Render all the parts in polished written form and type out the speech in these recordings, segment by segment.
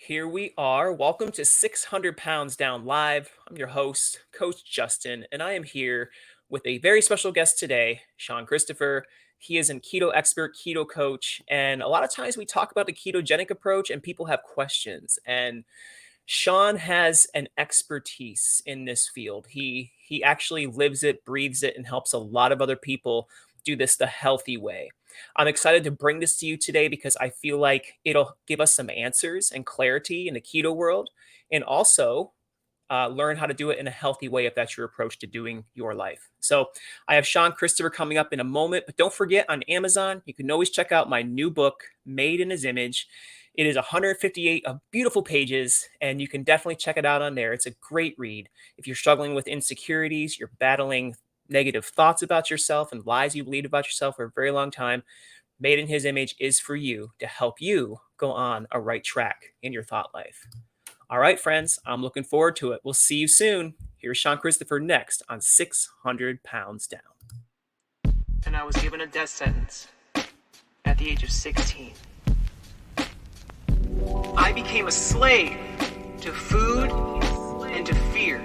Here we are. Welcome to 600 Pounds Down Live. I'm your host, Coach Justin, and I am here with a very special guest today, Sean Christopher. He is a keto expert, keto coach, and a lot of times we talk about the ketogenic approach and people have questions. And Sean has an expertise in this field. He actually lives it, breathes it, and helps a lot of other people do this the healthy way. I'm excited to bring this to you today because I feel like it'll give us some answers and clarity in the keto world, and also learn how to do it in a healthy way if that's your approach to doing your life. So I have Sean Christopher coming up in a moment, but don't forget on Amazon, you can always check out my new book, Made in His Image. It is 158 of beautiful pages, and you can definitely check it out on there. It's a great read. If you're struggling with insecurities, you're battling negative thoughts about yourself and lies you believed about yourself for a very long time, Made in His Image is for you to help you go on a right track in your thought life. All right, friends, I'm looking forward to it. We'll see you soon. Here's Sean Christopher next on 600 Pounds Down. And I was given a death sentence at the age of 16. I became a slave to food and to fear.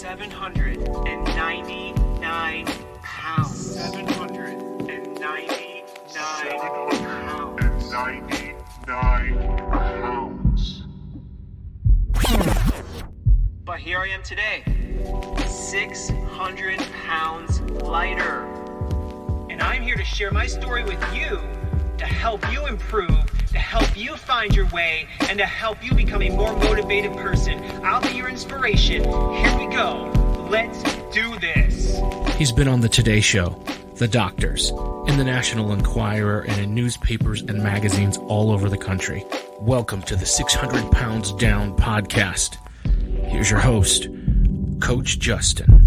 799 pounds. 799 pounds. 99 pounds. But here I am today, 600 pounds lighter. And I'm here to share my story with you to help you improve, to help you find your way, and to help you become a more motivated person. I'll be your inspiration. Here we go. Let's do this. He's been on the Today Show, The Doctors, in the National Enquirer, and in newspapers and magazines all over the country. Welcome to the 600 Pounds Down podcast. Here's your host, Coach Justin.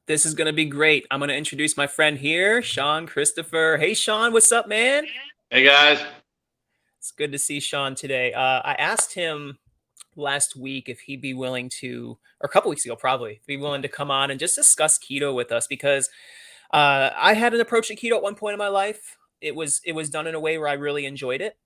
This is going to be great. I'm going to introduce my friend here, Sean Christopher. Hey, Sean, what's up, man? Hey, guys. It's good to see Sean today. I asked him last week if he'd be willing to, or a couple weeks ago probably, be willing to come on and just discuss keto with us because I had an approach to keto at one point in my life. It was done in a way where I really enjoyed it.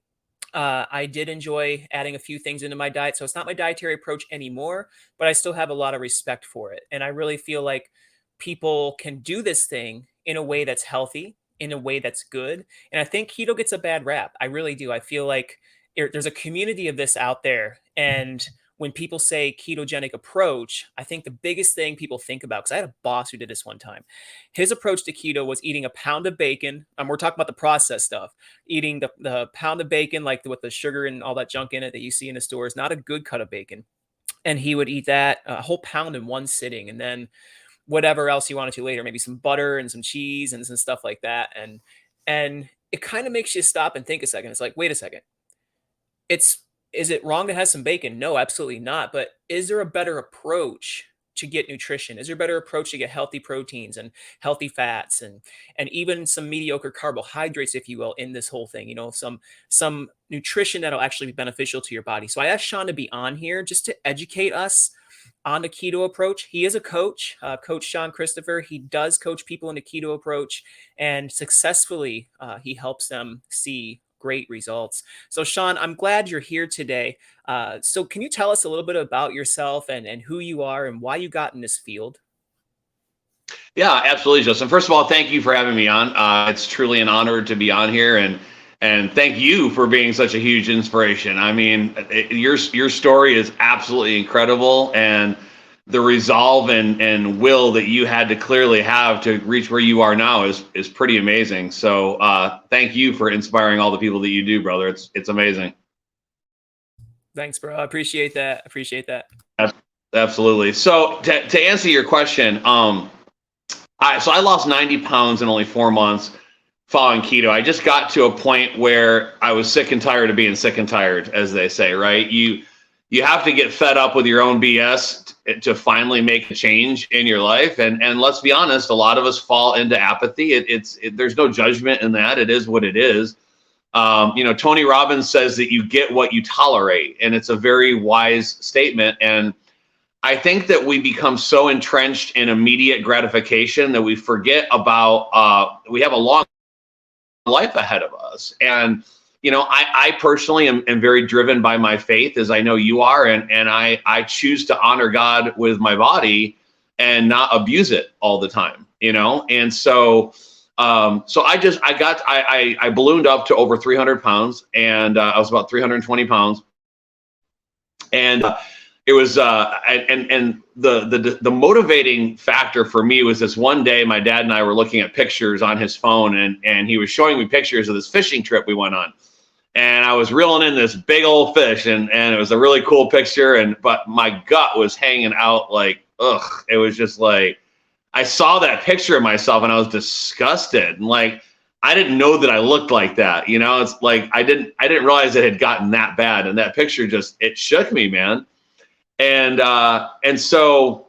I did enjoy adding a few things into my diet, so it's not my dietary approach anymore, but I still have a lot of respect for it. And I really feel like people can do this thing in a way that's healthy, in a way that's good. And I think keto gets a bad rap. I really do. I feel like there's a community of this out there. And when people say ketogenic approach, I think the biggest thing people think about, because I had a boss who did this one time, his approach to keto was eating a pound of bacon. And we're talking about the processed stuff, eating the pound of bacon, like with the sugar and all that junk in it that you see in the stores, not a good cut of bacon. And he would eat that a whole pound in one sitting. And then whatever else he wanted to later, maybe some butter and some cheese and some stuff like that. And it kind of makes you stop and think a second. It's like, wait a second. Is it wrong to have some bacon? No, absolutely not. But is there a better approach to get nutrition? Is there a better approach to get healthy proteins and healthy fats and even some mediocre carbohydrates, if you will, in this whole thing? You know, some nutrition that'll actually be beneficial to your body. So I asked Sean to be on here just to educate us on the keto approach. He is a coach, Coach Sean Christopher. He does coach people in the keto approach, and successfully he helps them see great results. So Sean, I'm glad you're here today. So can you tell us a little bit about yourself and who you are and why you got in this field? Yeah, absolutely, Justin. First of all, thank you for having me on. It's truly an honor to be on here, and thank you for being such a huge inspiration. I mean, your story is absolutely incredible, and the resolve and will that you had to clearly have to reach where you are now is pretty amazing. So thank you for inspiring all the people that you do, brother. It's amazing. Thanks, bro. I appreciate that. Absolutely. So to answer your question, I lost 90 pounds in only 4 months following keto. I just got to a point where I was sick and tired of being sick and tired, as they say, right? You have to get fed up with your own BS to finally make a change in your life. And let's be honest, a lot of us fall into apathy. There's no judgment in that. It is what it is. Tony Robbins says that you get what you tolerate, and it's a very wise statement. And I think that we become so entrenched in immediate gratification that we forget about, we have a long life ahead of us. And, I personally am very driven by my faith, as I know you are. And I choose to honor God with my body and not abuse it all the time, And so, I ballooned up to over 300 pounds, and I was about 320 pounds. And it was, and the motivating factor for me was this one day, my dad and I were looking at pictures on his phone, and he was showing me pictures of this fishing trip we went on. And I was reeling in this big old fish, and it was a really cool picture. But my gut was hanging out like, ugh, it was just like, I saw that picture of myself and I was disgusted. And like, I didn't know that I looked like that. It's like, I didn't realize it had gotten that bad. And that picture it shook me, man. And so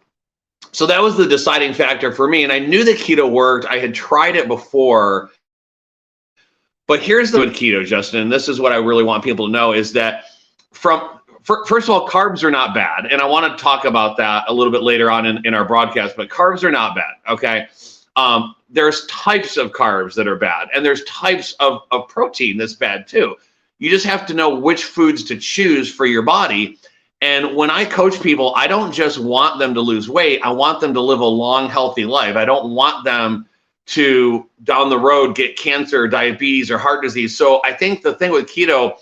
that was the deciding factor for me. And I knew that keto worked. I had tried it before. But here's the good keto, Justin, and this is what I really want people to know, is that first of all, carbs are not bad. And I want to talk about that a little bit later on in our broadcast, but carbs are not bad, okay? There's types of carbs that are bad, and there's types of protein that's bad too. You just have to know which foods to choose for your body. And when I coach people, I don't just want them to lose weight. I want them to live a long, healthy life. I don't want them to down the road get cancer, diabetes, or heart disease. So I think the thing with keto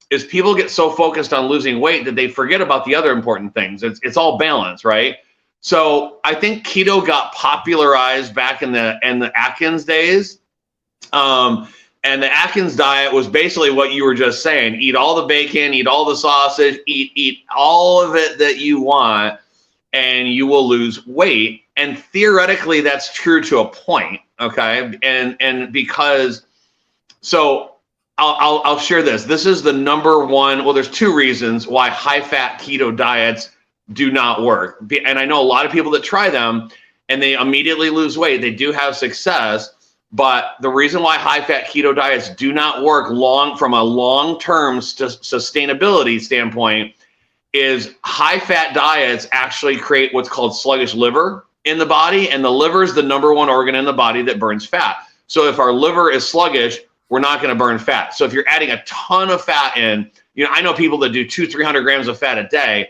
is people get so focused on losing weight that they forget about the other important things. It's all balance, right? So I think keto got popularized back in the Atkins days. And the Atkins diet was basically what you were just saying: eat all the bacon, eat all the sausage, eat all of it that you want, and you will lose weight. And theoretically, that's true to a point, okay? And because, so I'll share this. This is the number one. Well, there's two reasons why high-fat keto diets do not work. And I know a lot of people that try them and they immediately lose weight. They do have success, but the reason why high-fat keto diets do not work from a long-term sustainability standpoint is high-fat diets actually create what's called sluggish liver in the body, and the liver is the number one organ in the body that burns fat. So if our liver is sluggish, we're not going to burn fat. So if you're adding a ton of fat in, I know people that do 200-300 grams of fat a day,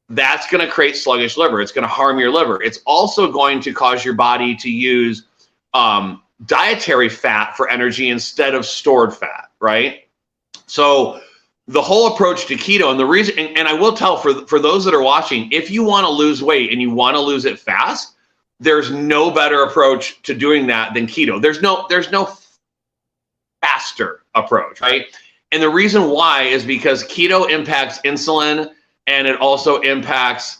that's going to create sluggish liver. It's going to harm your liver. It's also going to cause your body to use dietary fat for energy instead of stored fat, right? So the whole approach to keto, and the reason, and I will tell for those that are watching, if you want to lose weight and you want to lose it fast, there's no better approach to doing that than keto. There's no faster approach, right? And the reason why is because keto impacts insulin, and it also impacts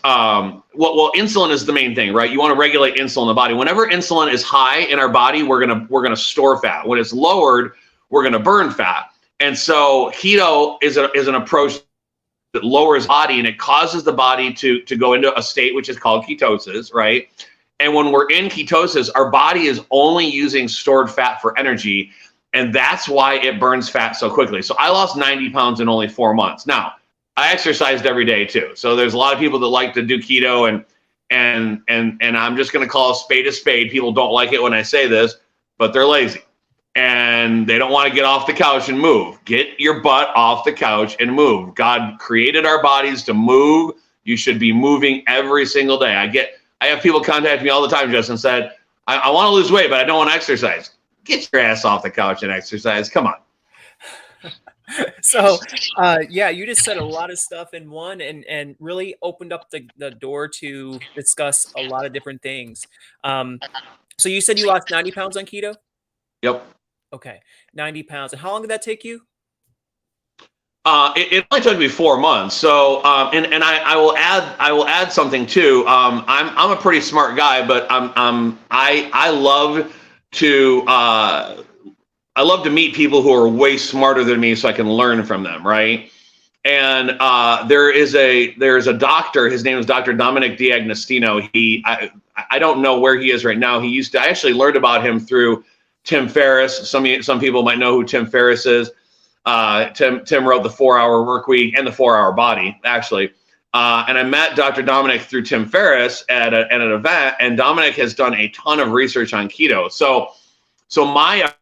insulin is the main thing, right? You want to regulate insulin in the body. Whenever insulin is high in our body, we're gonna store fat. When it's lowered, we're gonna burn fat. And so keto is an approach that lowers the body, and it causes the body to go into a state which is called ketosis, right? And when we're in ketosis, our body is only using stored fat for energy, and that's why it burns fat so quickly. So I lost 90 pounds in only 4 months. Now, I exercised every day too. So there's a lot of people that like to do keto, and I'm just going to call a spade. People don't like it when I say this, but they're lazy. And they don't want to get off the couch and move. Get your butt off the couch and move. God created our bodies to move. You should be moving every single day. I have people contact me all the time, Justin, said, I want to lose weight, but I don't want to exercise. Get your ass off the couch and exercise. Come on. So, you just said a lot of stuff in one, and really opened up the door to discuss a lot of different things. So you said you lost 90 pounds on keto? Yep. Okay, 90 pounds. And how long did that take you? It only took me 4 months. So, and I will add something too. I'm a pretty smart guy, but I love to meet people who are way smarter than me so I can learn from them, right? And there is a doctor. His name is Dr. Dominic D'Agostino. I don't know where he is right now. I actually learned about him through Tim Ferriss. Some people might know who Tim Ferriss is. Tim wrote the 4-Hour Workweek and the 4-Hour Body, actually. And I met Dr. Dominic through Tim Ferriss at an event, and Dominic has done a ton of research on keto. So my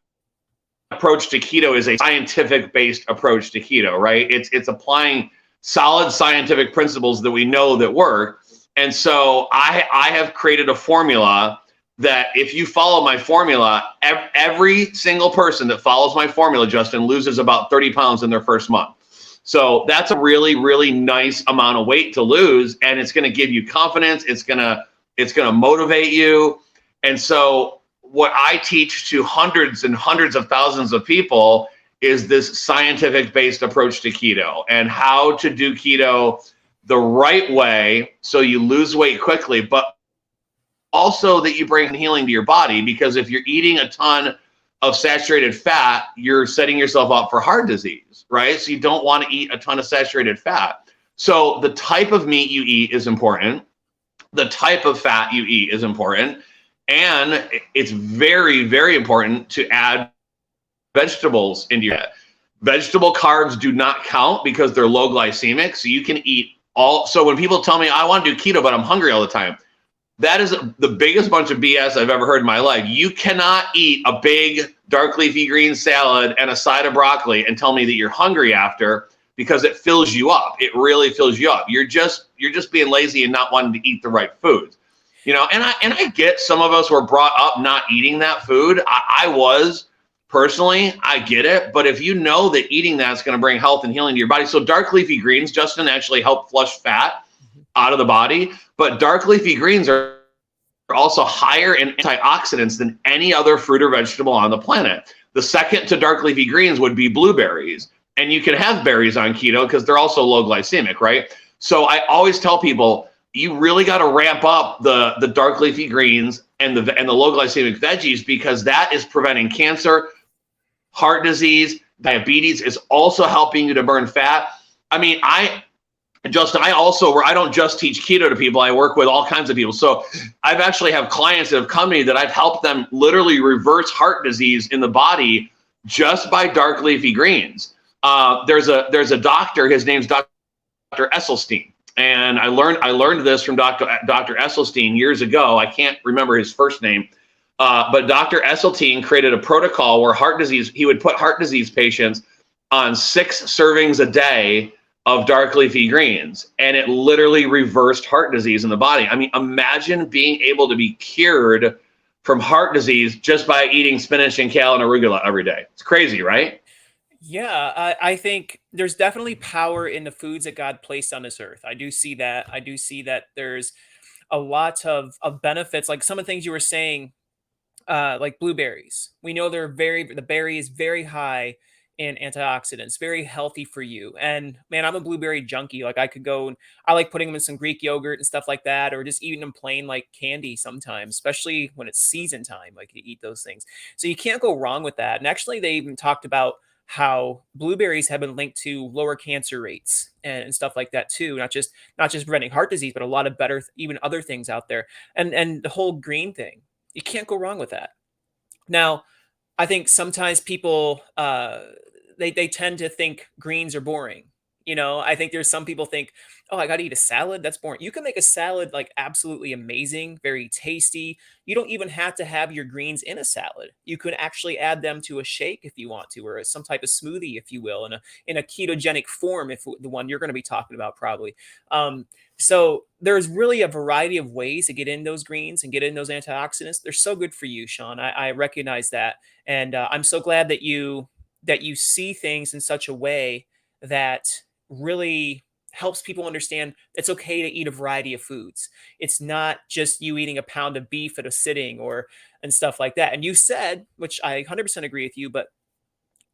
approach to keto is a scientific based approach to keto, right? It's applying solid scientific principles that we know that work. And so I have created a formula that if you follow my formula, every single person that follows my formula, Justin, loses about 30 pounds in their first month. So that's a really, really nice amount of weight to lose, and it's going to give you confidence. It's going to motivate you. And so what I teach to hundreds and hundreds of thousands of people is this scientific based approach to keto and how to do keto the right way so you lose weight quickly, but also that you bring healing to your body. Because if you're eating a ton of saturated fat, you're setting yourself up for heart disease, right? So you don't want to eat a ton of saturated fat. So the type of meat you eat is important. The type of fat you eat is important. And it's very, very important to add vegetables into your diet. Vegetable carbs do not count because they're low glycemic. So you can eat all. So when people tell me I want to do keto, but I'm hungry all the time, that is the biggest bunch of BS I've ever heard in my life. You cannot eat a big dark leafy green salad and a side of broccoli and tell me that you're hungry after, because it fills you up. It really fills you up. You're just being lazy and not wanting to eat the right foods. You know, and I get some of us were brought up not eating that food. I was personally, I get it. But if you know that eating that's going to bring health and healing to your body. So dark leafy greens, Justin, actually help flush fat out of the body. But dark leafy greens are also higher in antioxidants than any other fruit or vegetable on the planet. The second to dark leafy greens would be blueberries. And you can have berries on keto because they're also low glycemic, right? So I always tell people, you really got to ramp up the dark leafy greens and the low glycemic veggies, because that is preventing cancer, heart disease, diabetes. Is also helping you to burn fat. I mean, Justin, I don't just teach keto to people. I work with all kinds of people. So I've actually have clients that have come to me that I've helped them literally reverse heart disease in the body just by dark leafy greens. There's a doctor. His name's Dr. Esselstyn, and I learned this from Dr. Esselstyn years ago. I can't remember his first name, but Dr. Esselstyn created a protocol where he would put heart disease patients on 6 servings a day of dark leafy greens, and it literally reversed heart disease in the body. I mean, imagine being able to be cured from heart disease just by eating spinach and kale and arugula every day. It's crazy, right? Yeah, I think there's definitely power in the foods that God placed on this earth. I do see that. I do see that there's a lot of benefits, like some of the things you were saying, like blueberries. We know the berry is very high in antioxidants, very healthy for you. And man, I'm a blueberry junkie. Like I could go and I like putting them in some Greek yogurt and stuff like that, or just eating them plain like candy sometimes, especially when it's season time. Like you eat those things. So you can't go wrong with that. And actually, they even talked about how blueberries have been linked to lower cancer rates and stuff like that too. Not just preventing heart disease, but a lot of better, even other things out there. And the whole green thing, you can't go wrong with that. Now, I think sometimes people they tend to think greens are boring. You know, I think there's some people think, oh, I got to eat a salad. That's boring. You can make a salad like absolutely amazing, very tasty. You don't even have to have your greens in a salad. You could actually add them to a shake if you want to, or some type of smoothie, if you will, in a ketogenic form, if the one you're going to be talking about probably. So there's really a variety of ways to get in those greens and get in those antioxidants. They're so good for you, Sean. I recognize that, and I'm so glad that you see things in such a way that really helps people understand it's okay to eat a variety of foods. It's not just you eating a pound of beef at a sitting or and stuff like that. And you said, which I 100% agree with you, but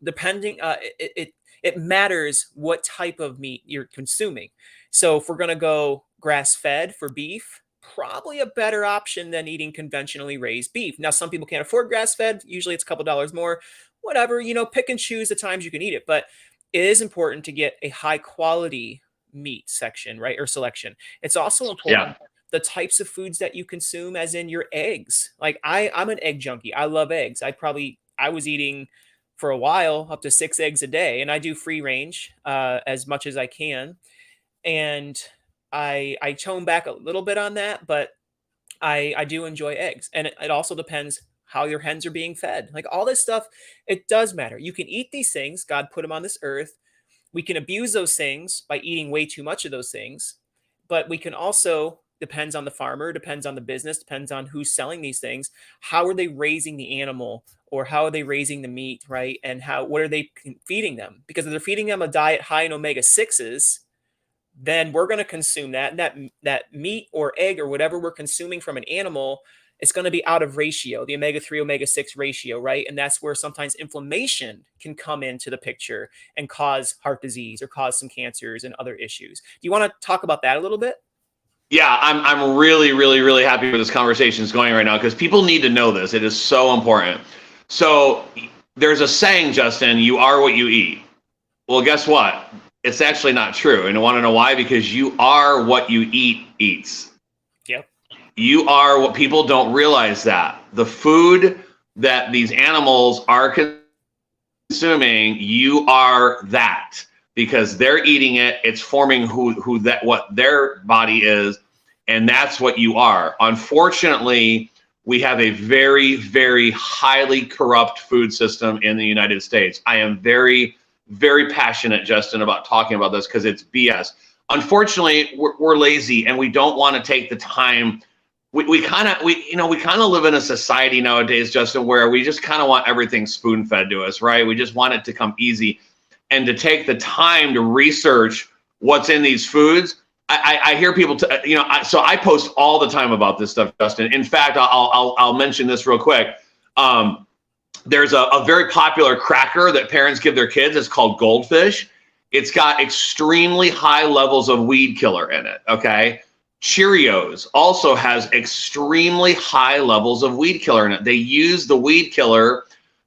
depending it matters what type of meat you're consuming. So if we're going to go grass fed for beef, probably a better option than eating conventionally raised beef. Now some people can't afford grass fed, usually it's a couple dollars more. Whatever, pick and choose the times you can eat it, but it is important to get a high quality meat section, right, or selection. It's also important Yeah. the types of foods that you consume, as in your eggs. Like I'm an egg junkie. I love eggs. I was eating for a while up to 6 eggs a day, and I do free range as much as I can. And I tone back a little bit on that, but I do enjoy eggs, and it also depends how your hens are being fed. Like all this stuff, it does matter. You can eat these things. God put them on this earth. We can abuse those things by eating way too much of those things, but we can also, depends on the farmer, depends on the business, depends on who's selling these things. How are they raising the animal, or how are they raising the meat, right? And what are they feeding them? Because if they're feeding them a diet high in omega-6s, then we're going to consume that. And that meat or egg or whatever we're consuming from an animal, it's going to be out of ratio, the omega-3, omega-6 ratio, right? And that's where sometimes inflammation can come into the picture and cause heart disease or cause some cancers and other issues. Do you want to talk about that a little bit? Yeah, I'm really, really, really happy where this conversation is going right now, because people need to know this. It is so important. So there's a saying, Justin, you are what you eat. Well, guess what? It's actually not true. And I want to know why? Because you are what you eat eats. Yep. You are what people don't realize, that the food that these animals are consuming, you are that, because they're eating it. It's forming what their body is, and that's what you are. Unfortunately, we have a very, very highly corrupt food system in the United States. I am very, very passionate, Justin, about talking about this because it's BS. Unfortunately, we're lazy and we don't want to take the time. We kind of live in a society nowadays, Justin, where we just kind of want everything spoon fed to us, right? We just want it to come easy, and to take the time to research what's in these foods. I hear people, so I post all the time about this stuff, Justin. In fact, I'll mention this real quick. There's a very popular cracker that parents give their kids. It's called Goldfish. It's got extremely high levels of weed killer in it, okay? Cheerios also has extremely high levels of weed killer in it. They use the weed killer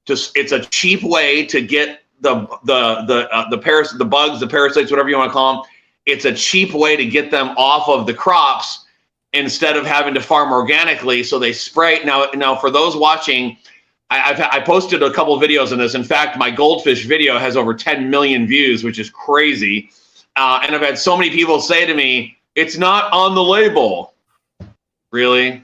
it's a cheap way to get the bugs, the parasites, whatever you want to call them. It's a cheap way to get them off of the crops instead of having to farm organically. So they spray. Now for those watching, I posted a couple of videos on this. In fact, my goldfish video has over 10 million views, which is crazy. And I've had so many people say to me, it's not on the label. Really?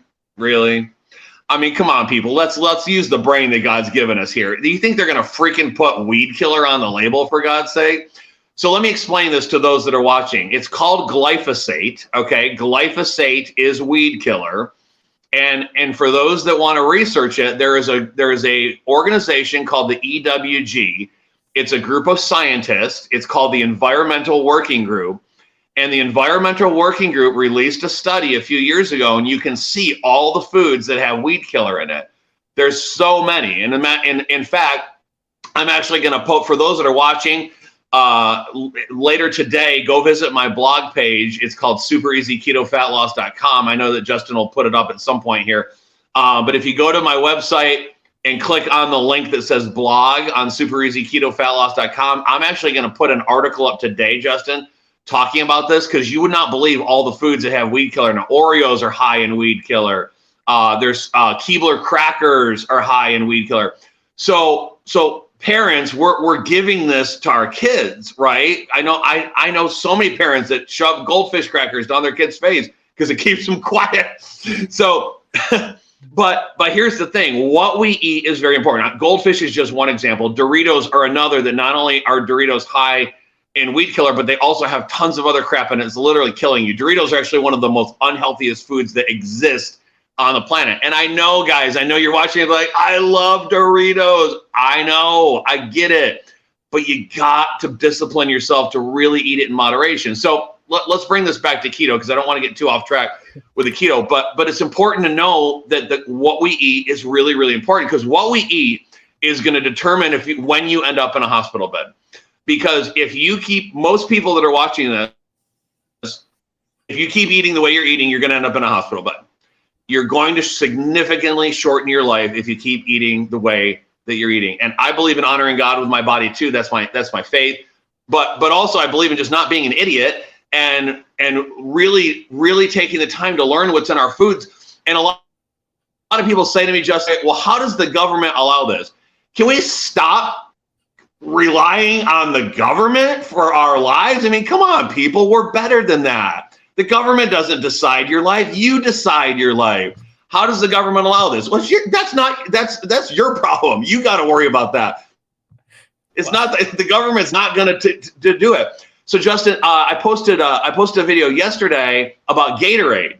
I mean, come on, people. Let's use the brain that God's given us here. Do you think they're going to freaking put weed killer on the label, for God's sake? So let me explain this to those that are watching. It's called glyphosate, okay? Glyphosate is weed killer. And for those that want to research it, there is a organization called the EWG. It's a group of scientists. It's called the Environmental Working Group. And the Environmental Working Group released a study a few years ago, and you can see all the foods that have weed killer in it. There's so many. And in fact, I'm actually going to post, for those that are watching, later today, go visit my blog page. It's called supereasyketofatloss.com. I know that Justin will put it up at some point here. But if you go to my website and click on the link that says blog on supereasyketofatloss.com, I'm actually going to put an article up today, Justin, talking about this, because you would not believe all the foods that have weed killer. Now, Oreos are high in weed killer. There's Keebler crackers are high in weed killer. So parents, we're giving this to our kids, right? I know so many parents that shove goldfish crackers down their kids' face because it keeps them quiet. So, but here's the thing: what we eat is very important. Now, goldfish is just one example. Doritos are another. That not only are Doritos high in weed killer, but they also have tons of other crap, and it's literally killing you. Doritos are actually one of the most unhealthiest foods that exist on the planet. And I know, guys, I know you're watching it like, I love Doritos. I know, I get it. But you got to discipline yourself to really eat it in moderation. So let's bring this back to keto, because I don't want to get too off track with the keto. But it's important to know that what we eat is really, really important, because what we eat is going to determine when you end up in a hospital bed. Because most people that are watching this, if you keep eating the way you're eating, you're going to end up in a hospital bed. You're going to significantly shorten your life if you keep eating the way that you're eating. And I believe in honoring God with my body too. That's my faith. But also I believe in just not being an idiot and really, really taking the time to learn what's in our foods. And a lot of people say to me, Justin, well, how does the government allow this? Can we stop relying on the government for our lives? I mean, come on, people, we're better than that. The government doesn't decide your life. You decide your life. How does the government allow this? Well, that's your problem. You got to worry about that. It's not the government's not going to do it. So Justin, I posted a video yesterday about Gatorade.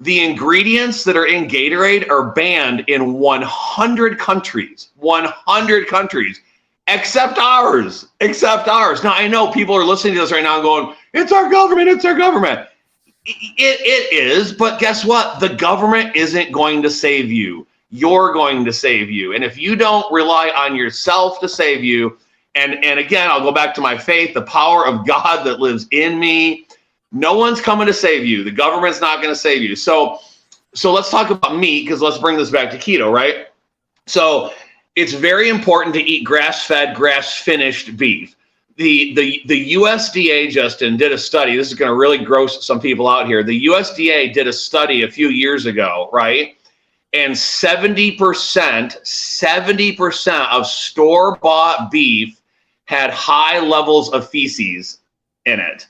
The ingredients that are in Gatorade are banned in 100 countries. 100 countries, except ours. Now I know people are listening to this right now and going, "It's our government. It's our government." It is, but guess what? The government isn't going to save you. You're going to save you. And if you don't rely on yourself to save you, and again, I'll go back to my faith, the power of God that lives in me, no one's coming to save you. The government's not going to save you. So let's talk about meat, because let's bring this back to keto, right? So it's very important to eat grass-fed, grass-finished beef. The USDA, Justin, did a study. This is going to really gross some people out here. The USDA did a study a few years ago, right? And 70% of store-bought beef had high levels of feces in it.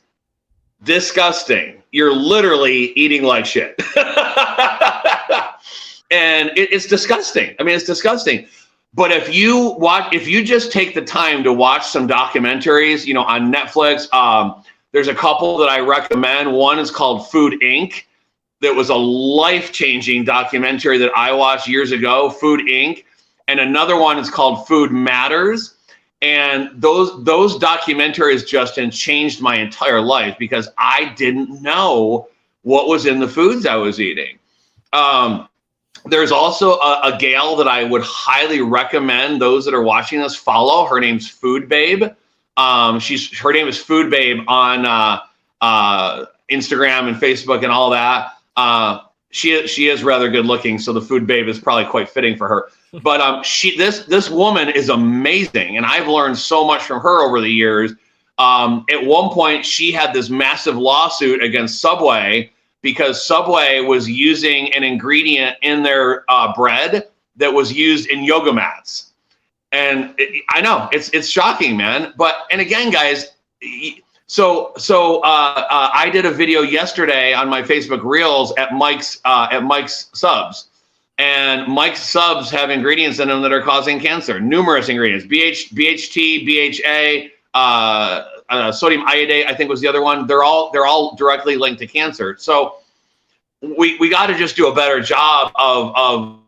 Disgusting. You're literally eating like shit. And it's disgusting. I mean, it's disgusting. But if you just take the time to watch some documentaries, on Netflix, there's a couple that I recommend. One is called Food Inc. That was a life-changing documentary that I watched years ago, Food Inc. And another one is called Food Matters. And those documentaries, Justin, changed my entire life because I didn't know what was in the foods I was eating. There's also a gal that I would highly recommend those that are watching this follow. Her name's Food Babe. Her name is Food Babe on Instagram and Facebook and all that. She is rather good looking, so the Food Babe is probably quite fitting for her. But this woman is amazing, and I've learned so much from her over the years. At one point, she had this massive lawsuit against Subway because Subway was using an ingredient in their bread that was used in yoga mats. And I know it's shocking, man. And again, guys, so I did a video yesterday on my Facebook Reels at Mike's Subs, and Mike's Subs have ingredients in them that are causing cancer. Numerous ingredients: BHT, BHA. Sodium iodate, I think was the other one. They're all directly linked to cancer. So we got to just do a better job of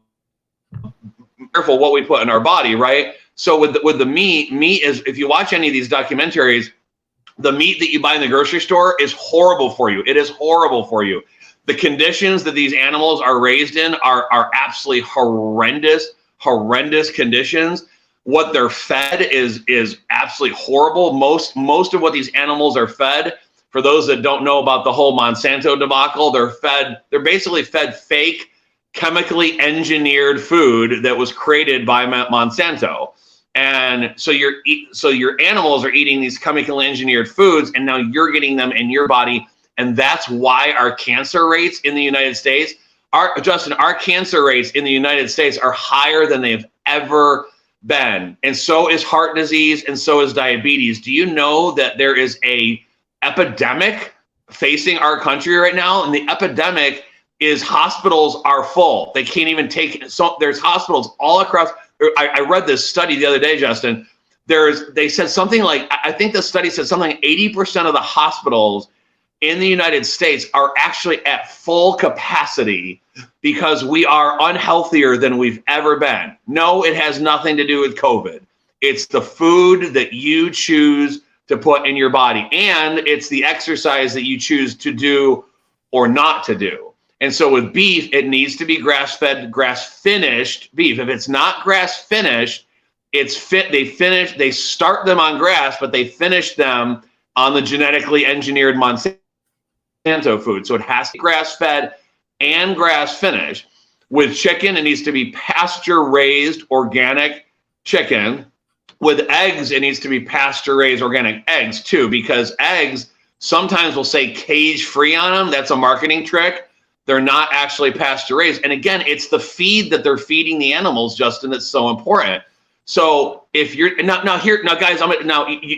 careful what we put in our body, right? So with the meat is, if you watch any of these documentaries, the meat that you buy in the grocery store is horrible for you. It is horrible for you. The conditions that these animals are raised in are absolutely horrendous conditions. What they're fed is absolutely horrible. Most of what these animals are fed, for those that don't know about the whole Monsanto debacle, they're basically fed fake, chemically engineered food that was created by Monsanto. And so your animals are eating these chemically engineered foods, and now you're getting them in your body. And that's why our cancer rates in the United States our cancer rates in the United States are higher than they've ever been, and so is heart disease, and so is diabetes. Do you know that there is a epidemic facing our country right now? And the epidemic is hospitals are full. They can't even take it. So there's hospitals all across. I read this study the other day, Justin. They said something like, I think the study said something like 80% of the hospitals in the United States are actually at full capacity because we are unhealthier than we've ever been. No, it has nothing to do with COVID. It's the food that you choose to put in your body, and it's the exercise that you choose to do or not to do. And so with beef, it needs to be grass-fed, grass-finished beef. If it's not grass-finished, they start them on grass, but they finish them on the genetically engineered Monsanto food. So it has to be grass-fed and grass-finished. With chicken, it needs to be pasture-raised organic chicken. With eggs, it needs to be pasture-raised organic eggs too, because eggs sometimes will say cage-free on them. That's a marketing trick. They're not actually pasture-raised. And again, it's the feed that they're feeding the animals, Justin, that's so important. So if you're guys,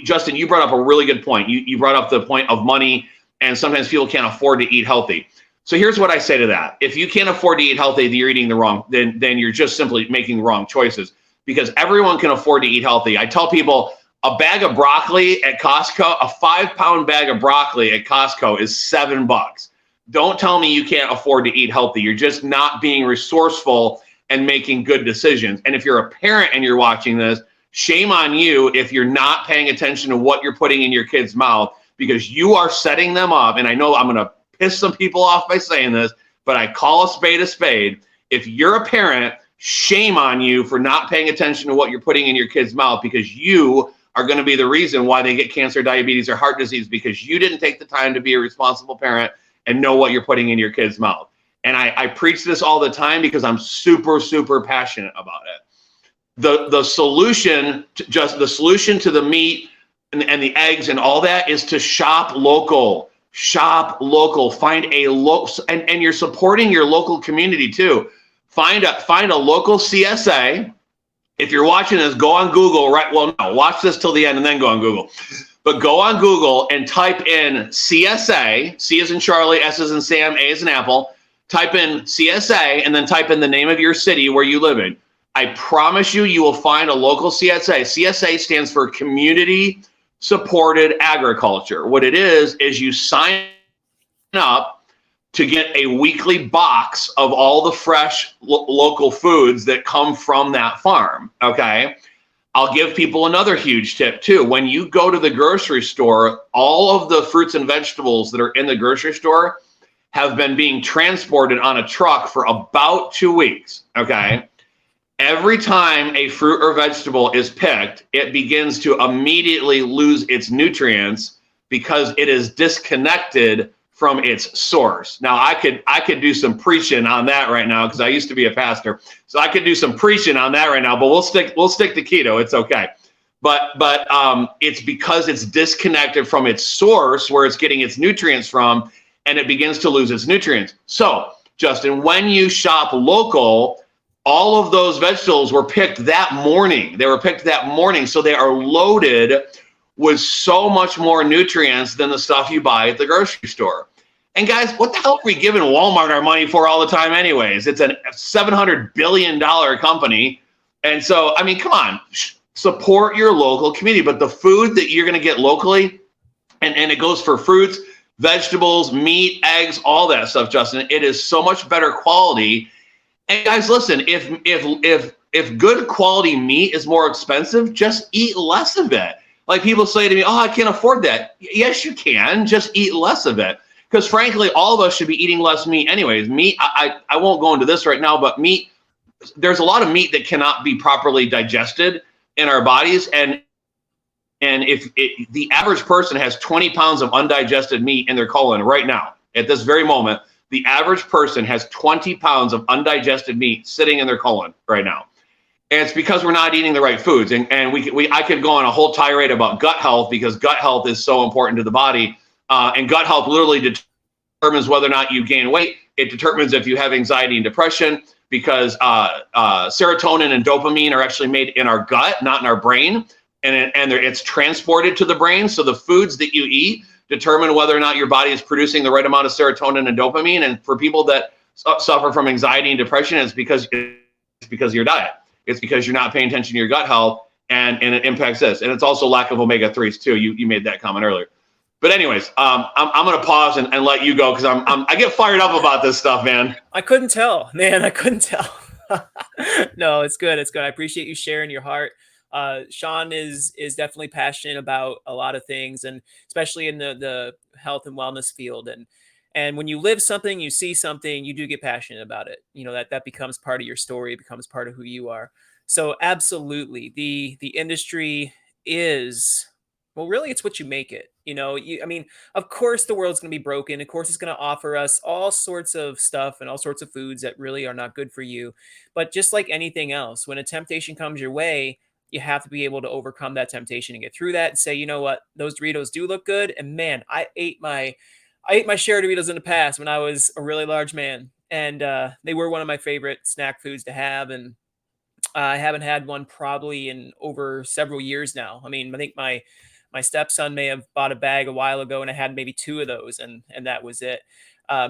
Justin, you brought up a really good point. You brought up the point of money, and sometimes people can't afford to eat healthy. So here's what I say to that. If you can't afford to eat healthy, then you're just simply making the wrong choices, because everyone can afford to eat healthy. I tell people a bag of broccoli at Costco, a 5-pound bag of broccoli at Costco is $7. Don't tell me you can't afford to eat healthy. You're just not being resourceful and making good decisions. And if you're a parent and you're watching this, shame on you if you're not paying attention to what you're putting in your kid's mouth, because you are setting them up. And I know I'm going to piss some people off by saying this, but I call a spade a spade. If you're a parent, shame on you for not paying attention to what you're putting in your kid's mouth, because you are going to be the reason why they get cancer, diabetes, or heart disease, because you didn't take the time to be a responsible parent and know what you're putting in your kid's mouth. And I preach this all the time because I'm super, super passionate about it. The solution to the meat and the eggs and all that is to shop local. Shop local. Find a local, and you're supporting your local community too. Find a local CSA. If you're watching this, go on Google, right? Well, no, watch this till the end and then go on Google. But go on Google and type in CSA, C as in Charlie, S as in Sam, A as in Apple. Type in CSA and then type in the name of your city where you live in. I promise you will find a local CSA. CSA stands for Community Supported Agriculture. What it is you sign up to get a weekly box of all the fresh local foods that come from that farm, okay? I'll give people another huge tip too. When you go to the grocery store, all of the fruits and vegetables that are in the grocery store have been being transported on a truck for about 2 weeks, okay? Every time a fruit or vegetable is picked, it begins to immediately lose its nutrients because it is disconnected from its source. Now, I could do some preaching on that right now because I used to be a pastor, so I could do some preaching on that right now. But we'll stick to keto. It's okay. But it's because it's disconnected from its source, where it's getting its nutrients from, and it begins to lose its nutrients. So, Justin, when you shop local, all of those vegetables were picked that morning. They were picked that morning, so they are loaded with so much more nutrients than the stuff you buy at the grocery store. And guys, what the hell are we giving Walmart our money for all the time anyways? It's a $700 billion company. And so, I mean, come on, support your local community. But the food that you're going to get locally, and it goes for fruits, vegetables, meat, eggs, all that stuff, Justin, it is so much better quality. And guys, listen, if good quality meat is more expensive, just eat less of it. Like people say to me, oh, I can't afford that. Yes, you can. Just eat less of it. Because frankly, all of us should be eating less meat anyways. Meat, I won't go into this right now, but meat, there's a lot of meat that cannot be properly digested in our bodies. And if the average person has 20 pounds of undigested meat in their colon right now, at this very moment, the average person has 20 pounds of undigested meat sitting in their colon right now. And it's because we're not eating the right foods. And I could go on a whole tirade about gut health, because gut health is so important to the body. And gut health literally determines whether or not you gain weight. It determines if you have anxiety and depression, because serotonin and dopamine are actually made in our gut, not in our brain. And it's transported to the brain. So the foods that you eat determine whether or not your body is producing the right amount of serotonin and dopamine. And for people that suffer from anxiety and depression, it's because of your diet. It's because you're not paying attention to your gut health, and it impacts this. And it's also lack of omega-3s too. You made that comment earlier. But anyways, I'm going to pause and let you go, because I get fired up about this stuff, man. I couldn't tell, man. I couldn't tell. No, it's good. It's good. I appreciate you sharing your heart. Sean is definitely passionate about a lot of things, and especially in the health and wellness field. And when you live something, you see something, you do get passionate about it. You know, that becomes part of your story. It becomes part of who you are. So absolutely, the industry is, well, really, it's what you make it. You know, I mean, of course, the world's going to be broken. Of course, it's going to offer us all sorts of stuff and all sorts of foods that really are not good for you. But just like anything else, when a temptation comes your way, you have to be able to overcome that temptation and get through that and say, you know what, those Doritos do look good. And man, I ate my share of Doritos in the past when I was a really large man, and they were one of my favorite snack foods to have. And I haven't had one probably in over several years now. I mean, I think my stepson may have bought a bag a while ago, and I had maybe 2 of those, and that was it.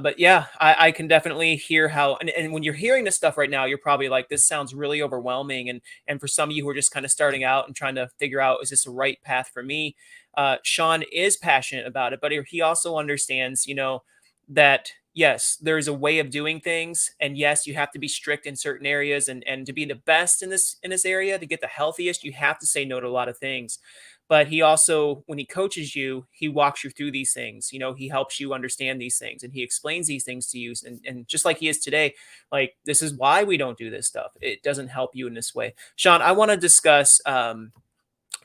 But yeah, I can definitely hear how, and when you're hearing this stuff right now, you're probably like, this sounds really overwhelming. And for some of you who are just kind of starting out and trying to figure out, is this the right path for me? Sean is passionate about it, but he also understands, that yes, there's a way of doing things. And yes, you have to be strict in certain areas, and to be the best in this area, to get the healthiest, you have to say no to a lot of things. But he also, when he coaches you, he walks you through these things. He helps you understand these things, and he explains these things to you. And just like he is today, like, this is why we don't do this stuff. It doesn't help you in this way. Sean, I want to discuss,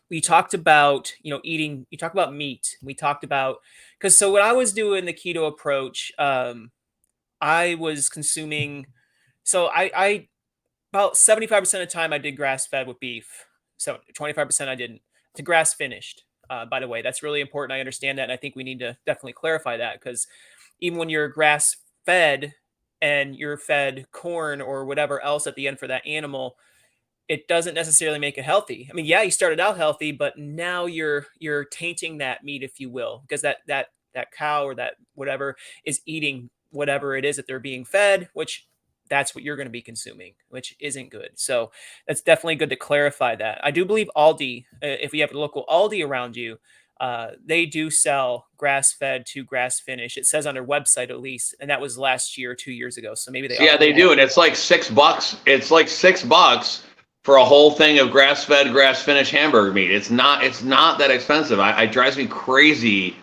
we talked about, eating, you talked about meat. We talked about, because so when I was doing the keto approach, I was consuming, so I about 75% of the time I did grass fed with beef. So 25% I didn't. To grass finished. By the way, that's really important. I understand that. And I think we need to definitely clarify that, because even when you're grass fed and you're fed corn or whatever else at the end for that animal, it doesn't necessarily make it healthy. I mean, yeah, you started out healthy, but now you're tainting that meat, if you will, because that cow or that whatever is eating whatever it is that they're being fed, which that's what you're going to be consuming, which isn't good. So that's definitely good to clarify that. I do believe Aldi, if you have a local Aldi around you, they do sell grass fed to grass finish. It says on their website at least, and that was last year or 2 years ago. So maybe they Yeah, they do, and it's like $6. It's like $6 for a whole thing of grass-fed, grass-finished hamburger meat. It's not that expensive. It drives me crazy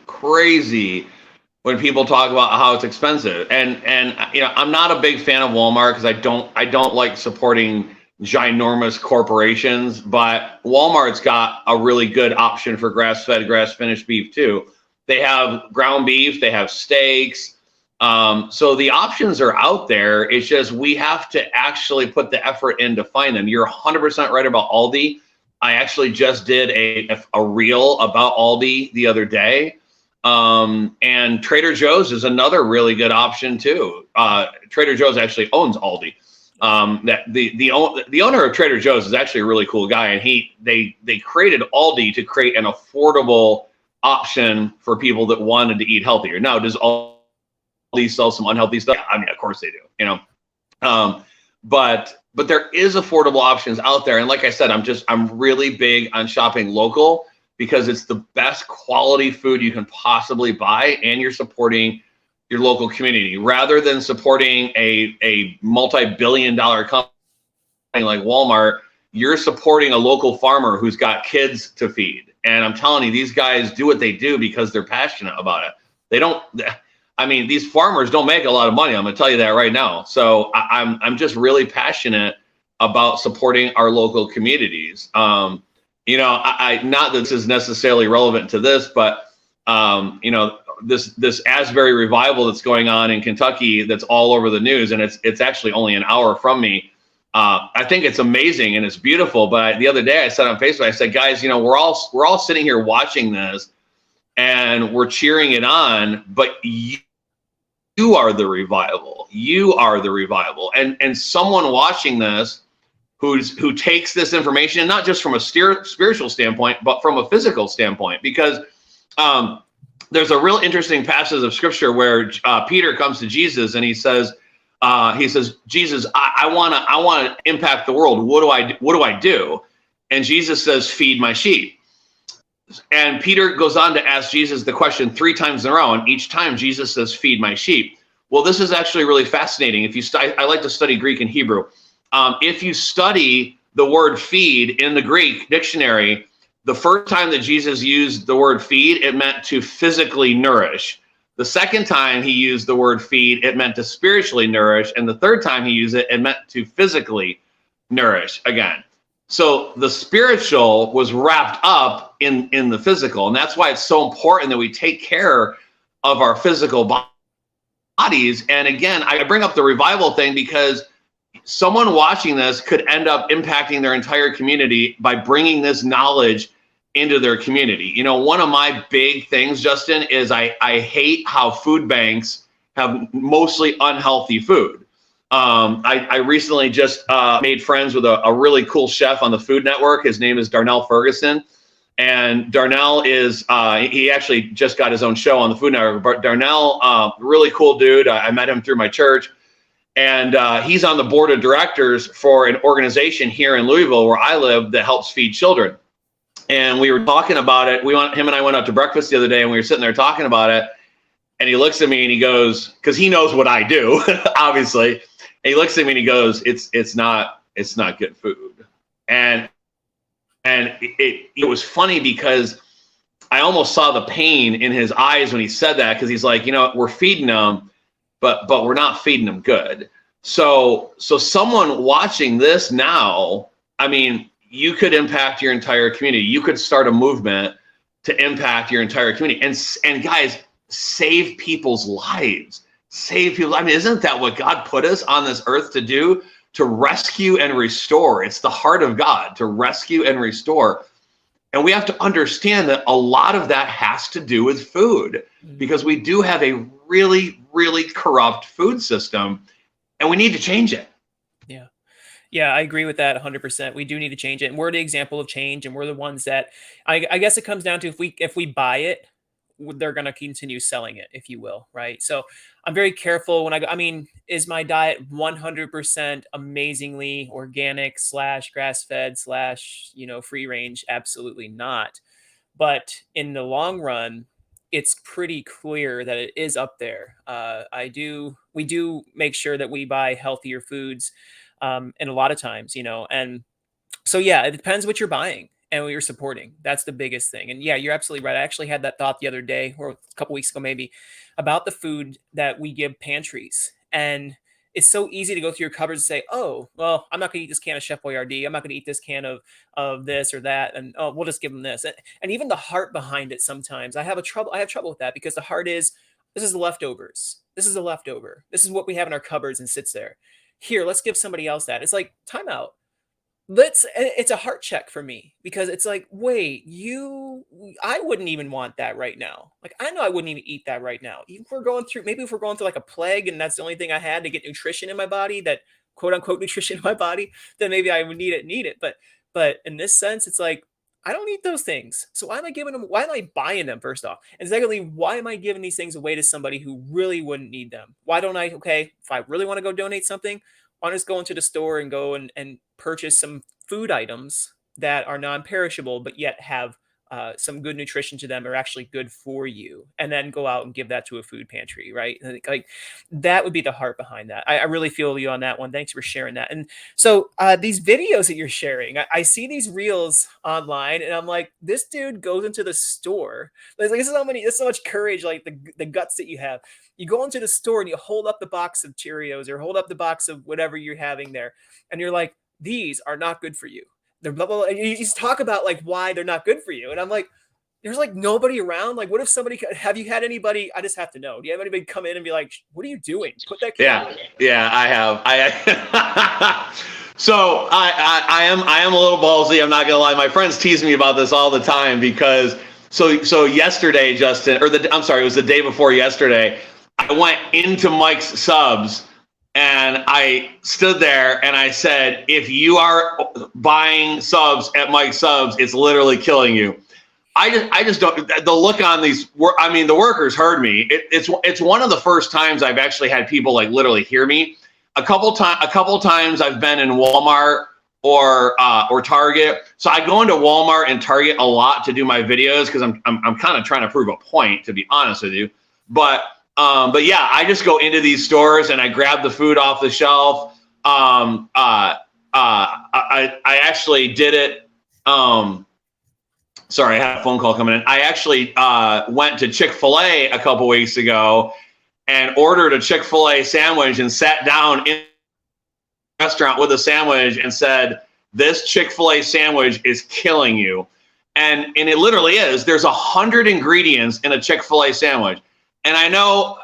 when people talk about how it's expensive. And I'm not a big fan of Walmart, because I don't like supporting ginormous corporations, but Walmart's got a really good option for grass-fed, grass-finished beef too. They have ground beef, they have steaks. So the options are out there. It's just we have to actually put the effort in to find them. You're 100% right about Aldi. I actually just did a reel about Aldi the other day. And Trader Joe's is another really good option too. Trader Joe's actually owns Aldi. That the owner of Trader Joe's is actually a really cool guy, and they created Aldi to create an affordable option for people that wanted to eat healthier. Now, does Aldi sell some unhealthy stuff? I mean, of course they do, but there is affordable options out there. And like I said, I'm really big on shopping local, because it's the best quality food you can possibly buy, and you're supporting your local community rather than supporting a multi-billion-dollar company like Walmart. You're supporting a local farmer who's got kids to feed. And I'm telling you, these guys do what they do because they're passionate about it. These farmers don't make a lot of money. I'm going to tell you that right now. So I'm just really passionate about supporting our local communities. Not that this is necessarily relevant to this, but this Asbury revival that's going on in Kentucky, that's all over the news, and it's actually only an hour from me. I think it's amazing and it's beautiful. But the other day I said on Facebook, I said, guys, we're all sitting here watching this and we're cheering it on, but you are the revival. You are the revival. And someone watching this who takes this information, and not just from a spiritual standpoint, but from a physical standpoint, because there's a real interesting passage of scripture where Peter comes to Jesus and he says, Jesus, I want to impact the world. What do I do? And Jesus says, feed my sheep. And Peter goes on to ask Jesus the question 3 times in a row, and each time Jesus says, feed my sheep. Well, this is actually really fascinating. I like to study Greek and Hebrew. If you study the word feed in the Greek dictionary, the first time that Jesus used the word feed, it meant to physically nourish. The second time he used the word feed, it meant to spiritually nourish. And the third time he used it, it meant to physically nourish again. So the spiritual was wrapped up in the physical. And that's why it's so important that we take care of our physical bodies. And again, I bring up the revival thing because someone watching this could end up impacting their entire community by bringing this knowledge into their community. One of my big things, Justin, is I hate how food banks have mostly unhealthy food. I recently just made friends with a really cool chef on the Food Network. His name is Darnell Ferguson. And Darnell is, he actually just got his own show on the Food Network. But Darnell, really cool dude. I met him through my church. And he's on the board of directors for an organization here in Louisville where I live that helps feed children. And we were talking about it. Him and I went out to breakfast the other day, and we were sitting there talking about it. And he looks at me and he goes, because he knows what I do, obviously. And he looks at me and he goes, "It's not good food." And it was funny because I almost saw the pain in his eyes when he said that, because he's like, we're feeding them, but we're not feeding them good. So someone watching this now, I mean, you could impact your entire community. You could start a movement to impact your entire community. And guys, save people's lives. Save people. I mean, isn't that what God put us on this earth to do? To rescue and restore. It's the heart of God, to rescue and restore. And we have to understand that a lot of that has to do with food, because we do have a really, really corrupt food system, and we need to change it. Yeah. Yeah, I agree with that 100%. We do need to change it. And we're the example of change. And we're the ones that I guess it comes down to, if we buy it, they're going to continue selling it, if you will. Right. So I'm very careful when I mean, is my diet 100% amazingly organic / grass fed / free range? Absolutely not. But in the long run, it's pretty clear that it is up there. We do make sure that we buy healthier foods, and a lot of times, and so yeah, it depends what you're buying and what you're supporting. That's the biggest thing. And yeah, you're absolutely right. I actually had that thought the other day, or a couple weeks ago maybe, about the food that we give pantries. And it's so easy to go through your cupboards and say, "Oh, well, I'm not going to eat this can of Chef Boyardee. I'm not going to eat this can of this or that, and oh, we'll just give them this." And even the heart behind it, sometimes I have trouble with that, because the heart is, this is the leftovers. This is a leftover. This is what we have in our cupboards and sits there. Here, let's give somebody else that. It's like, time out. It's a heart check for me, because it's like, wait, I wouldn't even want that right now. Like, I know I wouldn't even eat that right now. Even if we're going through like a plague, and that's the only thing I had to get nutrition in my body, that quote unquote nutrition in my body, then maybe I would need it. But in this sense, it's like, I don't eat those things. So why am I buying them, first off? And secondly, why am I giving these things away to somebody who really wouldn't need them? Why don't okay, if I really want to go donate something, I'll just go into the store and go and purchase some food items that are non-perishable, but yet have some good nutrition to them, are actually good for you, and then go out and give that to a food pantry, right? Like, that would be the heart behind that. I really feel you on that one. Thanks for sharing that. And so these videos that you're sharing, I see these reels online, and I'm like, this dude goes into the store. Like, this is so much courage, like the guts that you have. You go into the store and you hold up the box of Cheerios, or hold up the box of whatever you're having there, and you're like, these are not good for you. They're blah, blah, blah. And you just talk about like why they're not good for you. And I'm like, there's like nobody around. Like, what if have you had anybody, I just have to know, do you have anybody come in and be like, "What are you doing? Put that can away." Yeah, I have. So I am a little ballsy. I'm not gonna lie. My friends tease me about this all the time, because so yesterday, Justin, it was the day before yesterday, I went into Mike's Subs, and I stood there and I said, "If you are buying subs at Mike's Subs, it's literally killing you." I just don't. The look on these. I mean, the workers heard me. It's one of the first times I've actually had people like literally hear me. A couple times I've been in Walmart or Target. So I go into Walmart and Target a lot to do my videos, because I'm kind of trying to prove a point, to be honest with you. But yeah, I just go into these stores and I grab the food off the shelf. I actually did it. Sorry, I had a phone call coming in. I actually went to Chick-fil-A a couple weeks ago and ordered a Chick-fil-A sandwich, and sat down in the restaurant with a sandwich and said, "This Chick-fil-A sandwich is killing you." And it literally is. There's 100 ingredients in a Chick-fil-A sandwich. And I know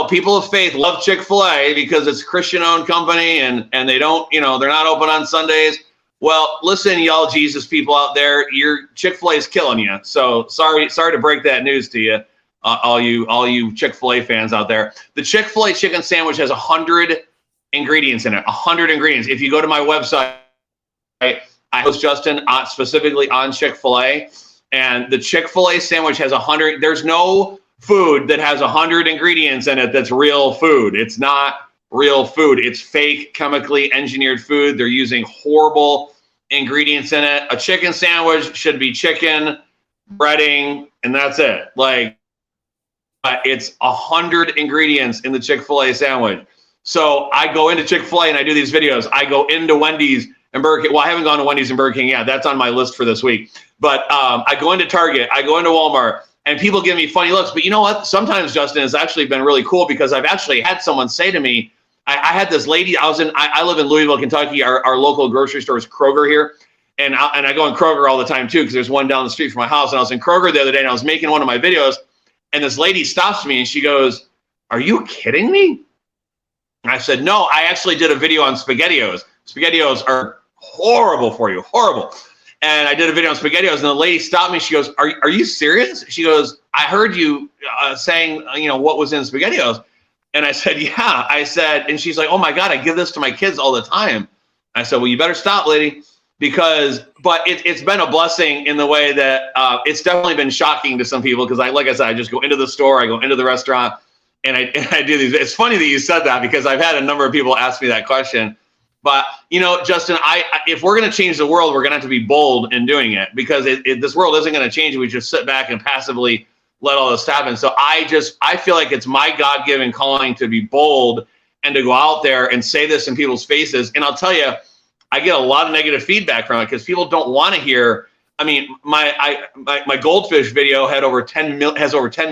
people of faith love Chick-fil-A because it's a Christian-owned company, and they don't, they're not open on Sundays. Well, listen, y'all Jesus people out there, your Chick-fil-A is killing you. So sorry to break that news to you, all you Chick-fil-A fans out there. The Chick-fil-A chicken sandwich has 100 ingredients in it. 100 ingredients. If you go to my website, I host Justin specifically on Chick-fil-A, And the Chick-fil-A sandwich has 100. There's no food that has 100 ingredients in it that's real food. It's not real food. It's fake, chemically engineered food. They're using horrible ingredients in it. A chicken sandwich should be chicken, breading, and that's it. Like, it's 100 ingredients in the Chick-fil-A sandwich. So I go into Chick-fil-A and I do these videos. I go into Wendy's and Burger King. Well, I haven't gone to Wendy's and Burger King yet. That's on my list for this week. But I go into Target. I go into Walmart. And people give me funny looks. But you know what? Sometimes, Justin, it's actually been really cool because I've actually had someone say to me, I had this lady, I live in Louisville, Kentucky. Our local grocery store is Kroger here. And I go in Kroger all the time, too, because there's one down the street from my house. And I was in Kroger the other day, and I was making one of my videos. And this lady stops me, and she goes, "Are you kidding me?" And I said, "No, I actually did a video on SpaghettiOs. SpaghettiOs are horrible for you, horrible." And I did a video on SpaghettiOs, and the lady stopped me. She goes, "Are you serious?" She goes, "I heard you saying, what was in SpaghettiOs." And I said, "Yeah." I said, and she's like, "Oh my God, I give this to my kids all the time." I said, "Well, you better stop, lady." But it's been a blessing in the way that it's definitely been shocking to some people because like I said, I just go into the store, I go into the restaurant, and I do these. It's funny that you said that because I've had a number of people ask me that question. But Justin, if we're going to change the world, we're going to have to be bold in doing it because this world isn't going to change if we just sit back and passively let all this happen. So I feel like it's my God-given calling to be bold and to go out there and say this in people's faces. And I'll tell you, I get a lot of negative feedback from it because people don't want to hear. I mean, my goldfish video has over 10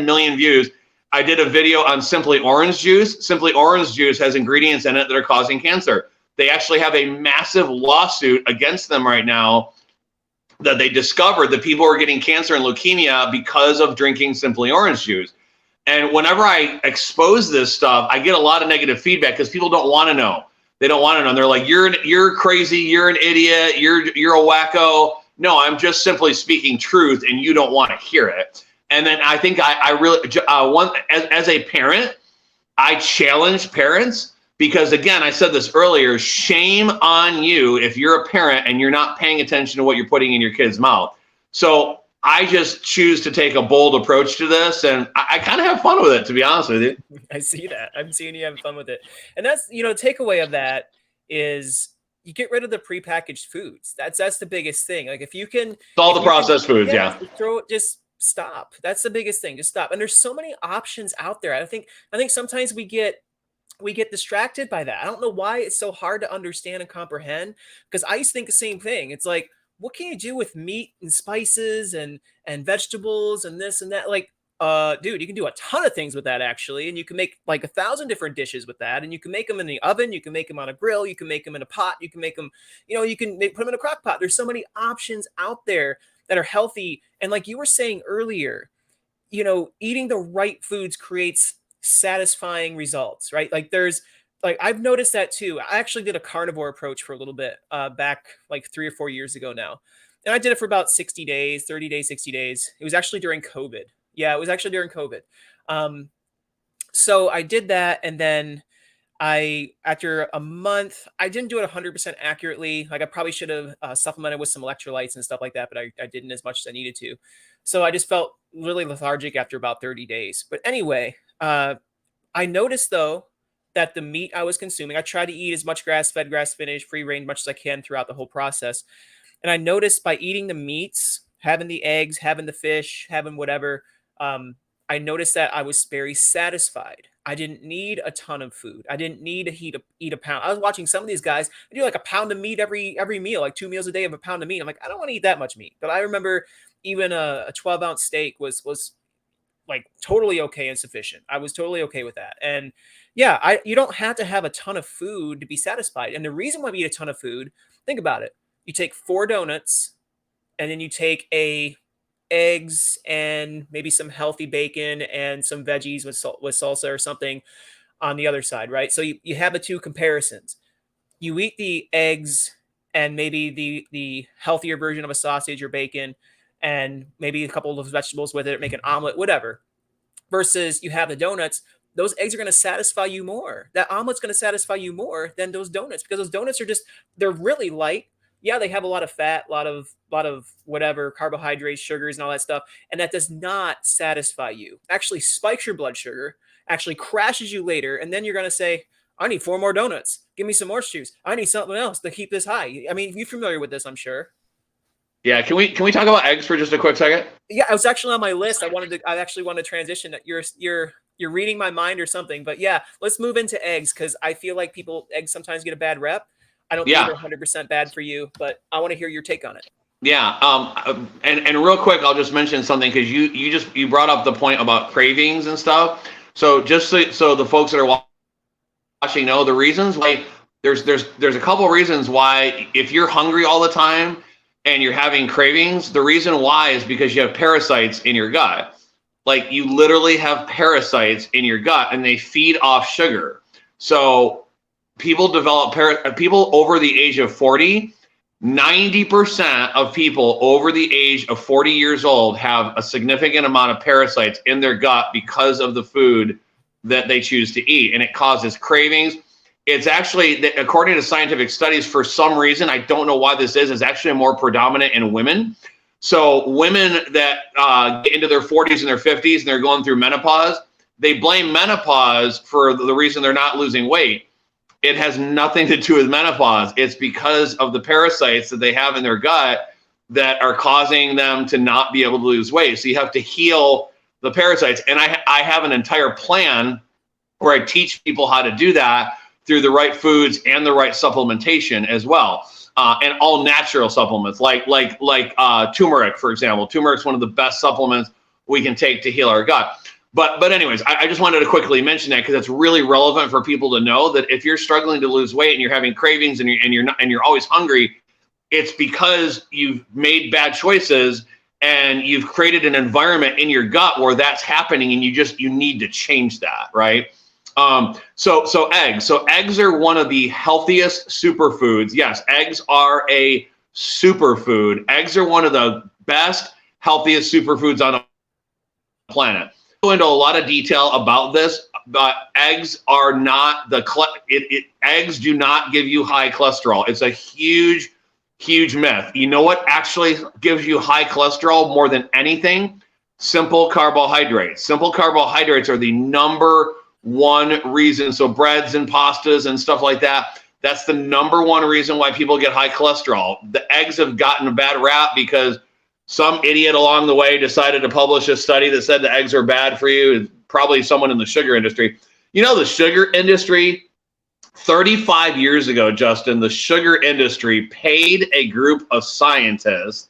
million views. I did a video on Simply Orange Juice. Simply Orange Juice has ingredients in it that are causing cancer. They actually have a massive lawsuit against them right now that they discovered that people are getting cancer and leukemia because of drinking Simply Orange Juice. And whenever I expose this stuff, I get a lot of negative feedback because people don't want to know. They don't want to know. And they're like, you're crazy. You're an idiot. You're a wacko. No, I'm just simply speaking truth, and you don't want to hear it. And then I think I really as a parent, I challenge parents because, again, I said this earlier, shame on you if you're a parent and you're not paying attention to what you're putting in your kid's mouth. So I just choose to take a bold approach to this, and I kind of have fun with it, to be honest with you. I see that. I'm seeing you having fun with it. And that's, takeaway of that is you get rid of the prepackaged foods. That's the biggest thing. Like if you can, It's all the processed foods, yeah. Just stop. That's the biggest thing. Just stop. And there's so many options out there. I think sometimes we get distracted by that. I don't know why it's so hard to understand and comprehend because I used to think the same thing. It's like, what can you do with meat and spices and vegetables and this and that? Like, dude, you can do a ton of things with that actually. And you can make like 1,000 different dishes with that. And you can make them in the oven. You can make them on a grill. You can make them in a pot. You can make them, you can put them in a crock pot. There's so many options out there that are healthy. And like you were saying earlier, eating the right foods creates satisfying results, right? Like I've noticed that too. I actually did a carnivore approach for a little bit back like 3 or 4 years ago now. And I did it for about 60 days, 30 days, 60 days. It was actually during COVID. Yeah, it was actually during COVID. So I did that. And then after a month, I didn't do it 100% accurately. Like I probably should have supplemented with some electrolytes and stuff like that, but I didn't as much as I needed to. So I just felt really lethargic after about 30 days. But anyway, I noticed though that the meat I was consuming, I try to eat as much grass-fed, grass-finished, free range much as I can throughout the whole process. And I noticed by eating the meats, having the eggs, having the fish, having whatever, I noticed that I was very satisfied. I didn't need a ton of food. I didn't need to eat a pound. I was watching some of these guys they do like a pound of meat every meal, like 2 meals a day of a pound of meat. I'm like, I don't want to eat that much meat. But I remember even a 12-ounce steak was like totally okay and sufficient. I was totally okay with that. And yeah, you don't have to have a ton of food to be satisfied. And the reason why we eat a ton of food, think about it. You take 4 donuts and then you take eggs and maybe some healthy bacon and some veggies with salsa or something on the other side, right? So you have the two comparisons. You eat the eggs and maybe the healthier version of a sausage or bacon and maybe a couple of vegetables with it, make an omelet, whatever. Versus you have the donuts, those eggs are going to satisfy you more. That omelet's going to satisfy you more than those donuts because those donuts they're really light. yeah, they have a lot of fat, lot of whatever carbohydrates, sugars, and all that stuff, and that does not satisfy you. Actually, spikes your blood sugar, actually crashes you later, and then you're gonna say, "I need 4 more donuts. Give me some more juice. I need something else to keep this high." I mean, you're familiar with this, I'm sure. Yeah, can we talk about eggs for just a quick second? Yeah, I was actually on my list. I actually want to transition. That you're reading my mind or something. But yeah, let's move into eggs because I feel like eggs sometimes get a bad rep. I don't think they're Yeah. 100% bad for you, but I want to hear your take on it. Yeah, and real quick, I'll just mention something because you brought up the point about cravings and stuff. So just so the folks that are watching know the reasons why there's a couple of reasons why if you're hungry all the time and you're having cravings, the reason why is because you have parasites in your gut. Like you literally have parasites in your gut and they feed off sugar. So people people over the age of 40. 90% of people over the age of 40 years old have a significant amount of parasites in their gut because of the food that they choose to eat, and it causes cravings. It's actually, according to scientific studies, for some reason, I don't know why this is actually more predominant in women. So women that get into their 40s and their 50s and they're going through menopause, they blame menopause for the reason they're not losing weight. It has nothing to do with menopause. It's because of the parasites that they have in their gut that are causing them to not be able to lose weight. So you have to heal the parasites. And I have an entire plan where I teach people how to do that through the right foods and the right supplementation as well. And all natural supplements like turmeric, for example. Turmeric is one of the best supplements we can take to heal our gut. But anyways, I just wanted to quickly mention that because it's really relevant for people to know that if you're struggling to lose weight and you're having cravings and you're always hungry, it's because you've made bad choices and you've created an environment in your gut where that's happening, and you need to change that, right? So eggs. So eggs are one of the healthiest superfoods. Yes, eggs are a superfood. Eggs are one of the best, healthiest superfoods on the planet. Go into a lot of detail about this, but eggs are not eggs do not give you high cholesterol. It's a huge myth. You know what actually gives you high cholesterol more than anything? Simple carbohydrates. Simple carbohydrates are the number one reason. So breads and pastas and stuff like that, that's the number one reason why people get high cholesterol. The eggs have gotten a bad rap because some idiot along the way decided to publish a study that said the eggs are bad for you. Probably someone in the sugar industry. You know, the sugar industry, 35 years ago, Justin, the sugar industry paid a group of scientists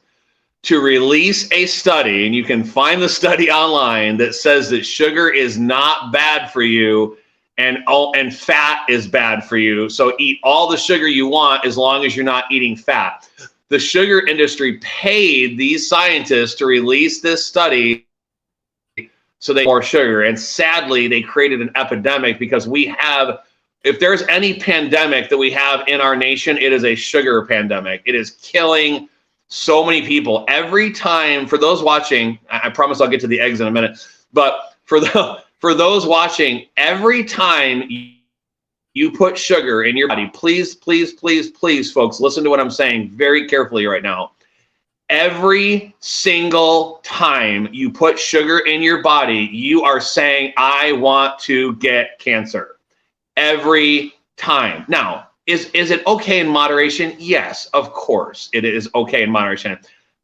to release a study, and you can find the study online, that says that sugar is not bad for you and fat is bad for you. So eat all the sugar you want as long as you're not eating fat. The sugar industry paid these scientists to release this study so they more sugar. And sadly, they created an epidemic because if there's any pandemic that we have in our nation, it is a sugar pandemic. It is killing so many people. Every time, for those watching, I promise I'll get to the eggs in a minute, but for those watching, every time you put sugar in your body, please, folks, listen to what I'm saying very carefully right now. Every single time you put sugar in your body, you are saying, I want to get cancer. Every time. Now, is it okay in moderation? Yes, of course it is okay in moderation.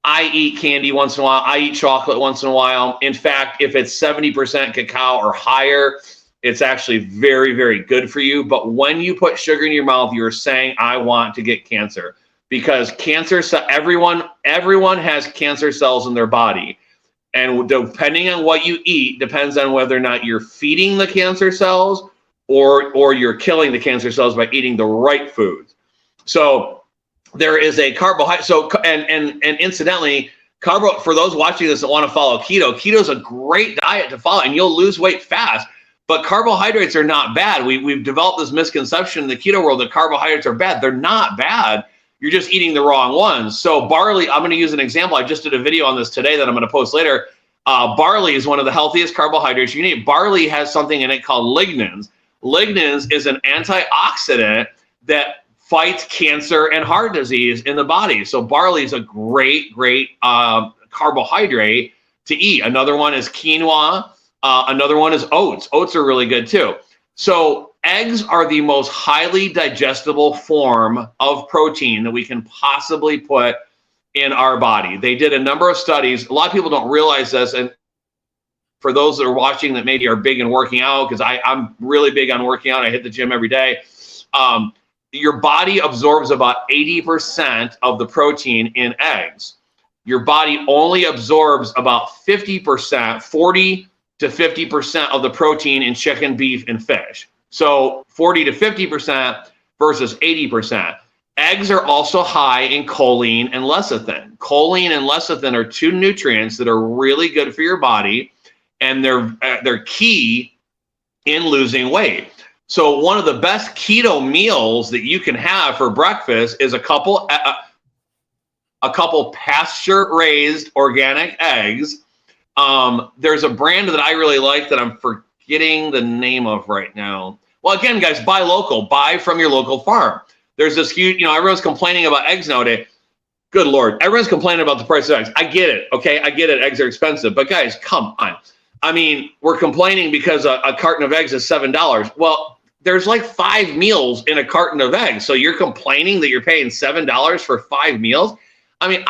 I eat candy once in a while. I eat chocolate once in a while. In fact, if it's 70% cacao or higher, it's actually very, very good for you. But when you put sugar in your mouth, you're saying, I want to get cancer. Because everyone has cancer cells in their body. And depending on what you eat, depends on whether or not you're feeding the cancer cells or you're killing the cancer cells by eating the right foods. So there is a carbohydrate. So, and incidentally, for those watching this that want to follow keto is a great diet to follow, and you'll lose weight fast. But carbohydrates are not bad. We've developed this misconception in the keto world that carbohydrates are bad. They're not bad. You're just eating the wrong ones. So barley, I'm going to use an example. I just did a video on this today that I'm going to post later. Barley is one of the healthiest carbohydrates you need. Barley has something in it called lignans. Lignans is an antioxidant that fights cancer and heart disease in the body. So barley is a great carbohydrate to eat. Another one is quinoa. Another one is oats. Oats are really good too. So eggs are the most highly digestible form of protein that we can possibly put in our body. They did a number of studies. A lot of people don't realize this. And for those that are watching that maybe are big in working out, because I'm really big on working out. I hit the gym every day. Your body absorbs about 80% of the protein in eggs. Your body only absorbs about 50%, 40 to 50% of the protein in chicken, beef, and fish. So 40 to 50% versus 80%. Eggs are also high in choline and lecithin. Choline and lecithin are two nutrients that are really good for your body, and they're key in losing weight. So one of the best keto meals that you can have for breakfast is a couple pasture-raised organic eggs. There's a brand that I really like that I'm forgetting the name of right now. Well, again, guys, buy local. Buy from your local farm. There's this huge, everyone's complaining about eggs nowadays. Good Lord, everyone's complaining about the price of eggs. I get it, okay? I get it, eggs are expensive. But guys, come on. I mean, we're complaining because a carton of eggs is $7. Well, there's like 5 meals in a carton of eggs. So you're complaining that you're paying $7 for 5 meals? I mean,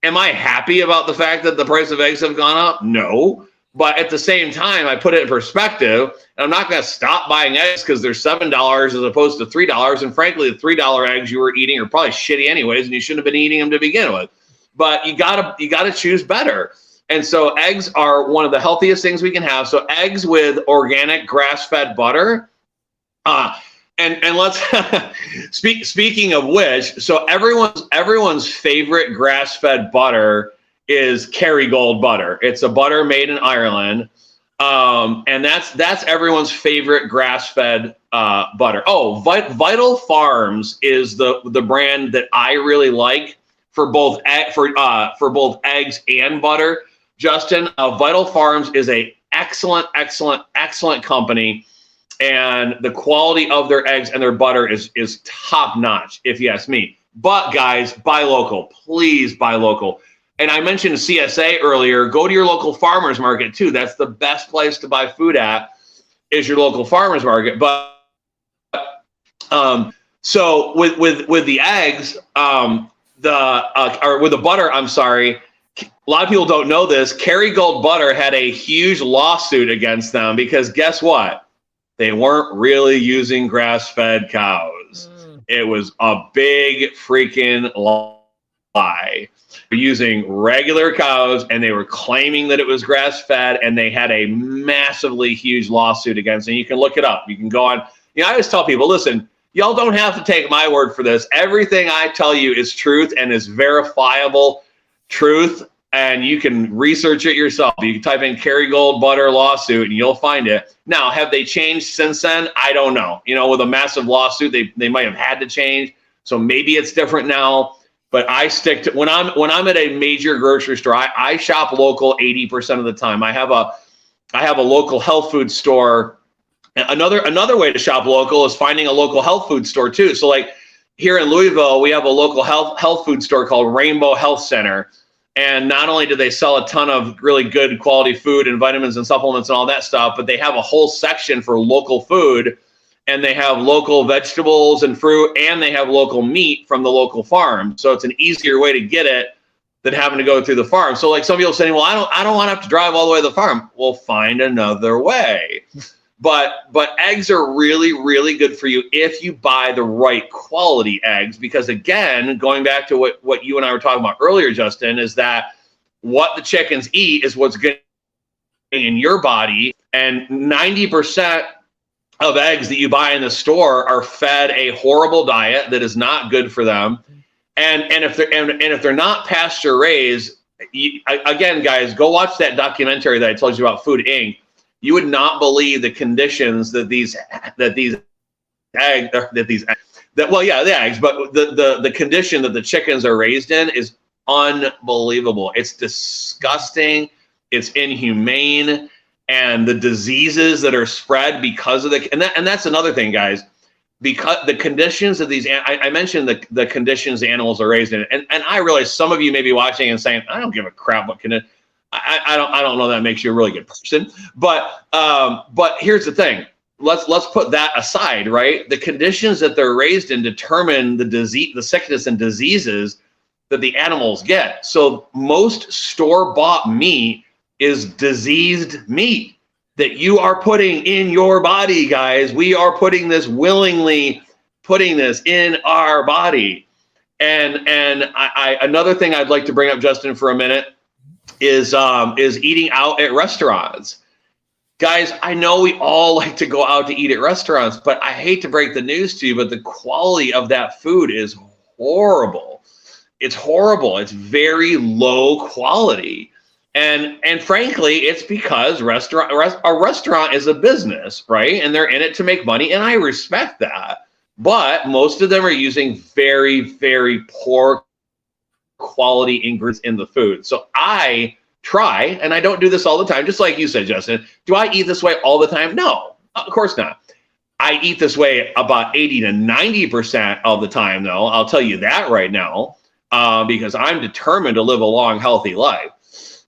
am I happy about the fact that the price of eggs have gone up? No. But at the same time, I put it in perspective, and I'm not going to stop buying eggs because they're $7 as opposed to $3. And frankly, the $3 eggs you were eating are probably shitty anyways, and you shouldn't have been eating them to begin with. But you gotta choose better. And so eggs are one of the healthiest things we can have. So eggs with organic grass-fed butter. And let's speaking of which, so everyone's favorite grass-fed butter is Kerrygold butter. It's a butter made in Ireland, and that's everyone's favorite grass-fed butter. Oh, Vital Farms is the brand that I really like for both eggs and butter. Justin, Vital Farms is a excellent company, and the quality of their eggs and their butter is top notch, if you ask me. But guys, buy local, please buy local. And I mentioned CSA earlier. Go to your local farmers market too. That's the best place to buy food at, is your local farmers market. But so with the eggs, or with the butter, I'm sorry. A lot of people don't know this. Kerrygold butter had a huge lawsuit against them because guess what? They weren't really using grass-fed cows. It was a big freaking lie. They're using regular cows, and they were claiming that it was grass-fed, and they had a massively huge lawsuit against them. You can look it up. You can go on. I always tell people, listen, y'all don't have to take my word for this. Everything I tell you is truth and is verifiable truth, and you can research it yourself. You can type in Kerrygold butter lawsuit, and you'll find it. Now, have they changed since then? I don't know. With a massive lawsuit, they might have had to change. So maybe it's different now. But I stick to when I'm at a major grocery store, I shop local 80% of the time. I have a local health food store. Another way to shop local is finding a local health food store too. So like here in Louisville, we have a local health food store called Rainbow Health Center. And not only do they sell a ton of really good quality food and vitamins and supplements and all that stuff, but they have a whole section for local food, and they have local vegetables and fruit, and they have local meat from the local farm. So it's an easier way to get it than having to go through the farm. So like some people saying, well, I don't want to have to drive all the way to the farm. Well, find another way. But eggs are really, really good for you if you buy the right quality eggs, because again, going back to what you and I were talking about earlier, Justin, is that what the chickens eat is what's getting in your body, and 90% of eggs that you buy in the store are fed a horrible diet that is not good for them. And if they're not pasture raised, again, guys, go watch that documentary that I told you about Food Inc. You would not believe the conditions that the condition that the chickens are raised in is unbelievable. It's disgusting. It's inhumane. And the diseases that are spread because of and that's another thing, guys. because the conditions of these, I mentioned the conditions the animals are raised in, and I realize some of you may be watching and saying, I don't give a crap what condition. I don't know that makes you a really good person, but here's the thing. Let's put that aside, right? The conditions that they're raised in determine the disease, the sickness and diseases that the animals get. So most store-bought meat is diseased meat that you are putting in your body, guys. We are putting this willingly, putting this in our body. And I another thing I'd like to bring up, Justin, for a minute is eating out at restaurants. Guys, I know we all like to go out to eat at restaurants, but I hate to break the news to you, but the quality of that food is horrible. It's horrible. It's very low quality. And frankly, it's because a restaurant is a business, right? And they're in it to make money, and I respect that. But most of them are using very, very poor quality ingredients in the food. So I try, and I don't do this all the time, just like you said, Justin. Do I eat this way all the time? No, of course not. I eat this way about 80 to 90% of the time, though. I'll tell you that right now, because I'm determined to live a long, healthy life.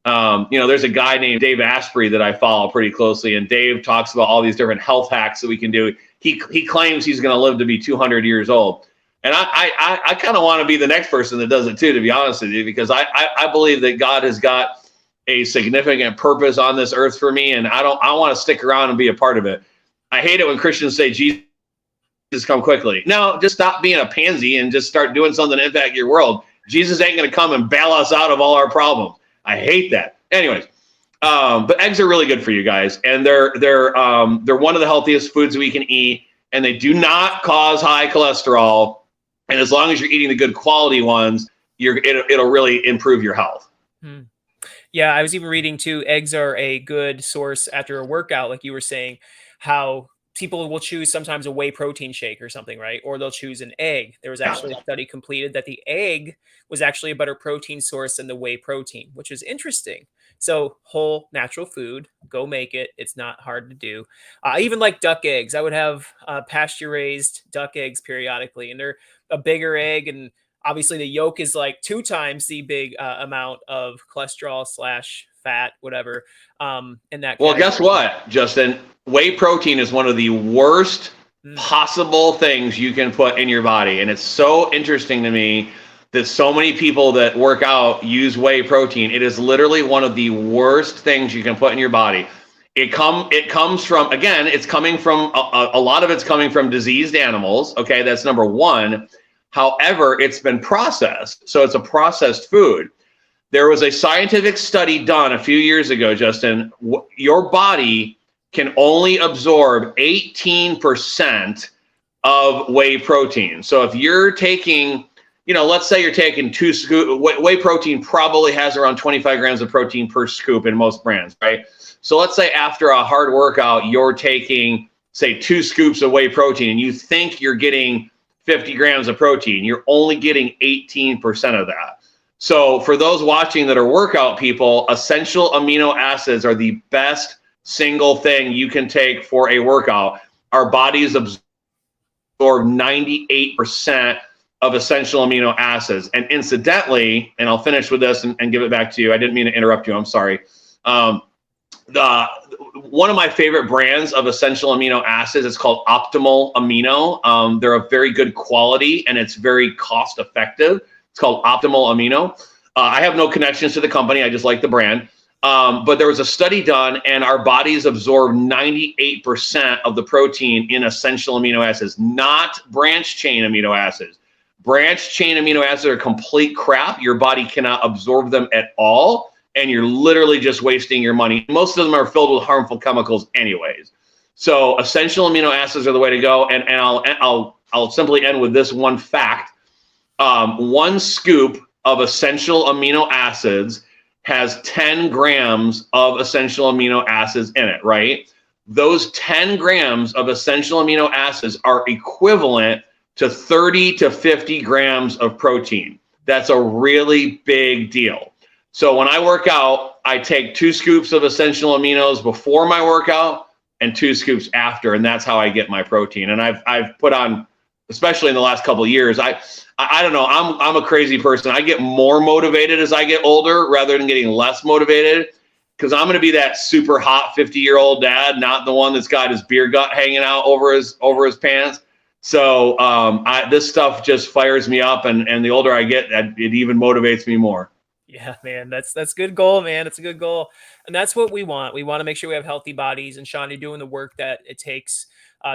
There's a guy named Dave Asprey that I follow pretty closely, and Dave talks about all these different health hacks that we can do. He claims he's going to live to be 200 years old. And I kind of want to be the next person that does it too, to be honest with you, because I believe that God has got a significant purpose on this earth for me, and I want to stick around and be a part of it. I hate it when Christians say Jesus come quickly. No, just stop being a pansy and just start doing something to impact your world. Jesus ain't going to come and bail us out of all our problems. I hate that. Anyways, but eggs are really good for you guys, and they're one of the healthiest foods we can eat, and they do not cause high cholesterol. And as long as you're eating the good quality ones, it'll really improve your health. Yeah, I was even reading too, eggs are a good source after a workout, like you were saying, how people will choose sometimes a whey protein shake or something, right? Or they'll choose an egg. There was actually a study completed that the egg was actually a better protein source than the whey protein, which is interesting. So whole natural food, go make it. It's not hard to do. I even like duck eggs. I would have pasture raised duck eggs periodically, and they're a bigger egg, and obviously the yolk is like 2 times the big amount of cholesterol / fat, whatever. In that. Well, guess what, Justin? Whey protein is one of the worst possible things you can put in your body. And it's so interesting to me that so many people that work out use whey protein. It is literally one of the worst things you can put in your body. It comes from, again, it's coming from, a lot of it's coming from diseased animals. Okay, that's number one. However, it's been processed. So it's a processed food. There was a scientific study done a few years ago, Justin. Your body can only absorb 18% of whey protein. So if you're taking, let's say you're taking 2 scoops, whey protein probably has around 25 grams of protein per scoop in most brands, right? So let's say after a hard workout, you're taking, say, 2 scoops of whey protein, and you think you're getting 50 grams of protein. You're only getting 18% of that. So for those watching that are workout people, essential amino acids are the best single thing you can take for a workout. Our bodies absorb 98% of essential amino acids. And incidentally, and I'll finish with this and give it back to you. I didn't mean to interrupt you. I'm sorry. One of my favorite brands of essential amino acids is called Optimal Amino. They're of very good quality, and it's very cost effective. It's called Optimal Amino. I have no connections to the company. I just like the brand. But there was a study done, and our bodies absorb 98% of the protein in essential amino acids, not branch chain amino acids. Branch chain amino acids are complete crap. Your body cannot absorb them at all, and you're literally just wasting your money. Most of them are filled with harmful chemicals anyways. So essential amino acids are the way to go, and I'll simply end with this one fact. 1 scoop of essential amino acids has 10 grams of essential amino acids in it, right? Those 10 grams of essential amino acids are equivalent to 30 to 50 grams of protein. That's a really big deal. So when I work out, I take 2 scoops of essential aminos before my workout, and 2 scoops after, and that's how I get my protein. And I've put on, especially in the last couple of years, I don't know, I'm a crazy person. I get more motivated as I get older rather than getting less motivated, because I'm going to be that super hot 50-year-old dad, not the one that's got his beer gut hanging out over his pants. So this stuff just fires me up, and the older I get, it even motivates me more. Yeah, man, that's good goal, man. It's a good goal, and that's what we want. We want to make sure we have healthy bodies. And Sean, you're doing the work that it takes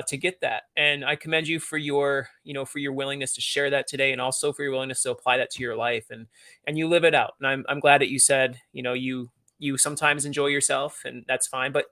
to get that. And I commend you for your, for your willingness to share that today, and also for your willingness to apply that to your life, and you live it out. And I'm glad that you said, you sometimes enjoy yourself, and that's fine. But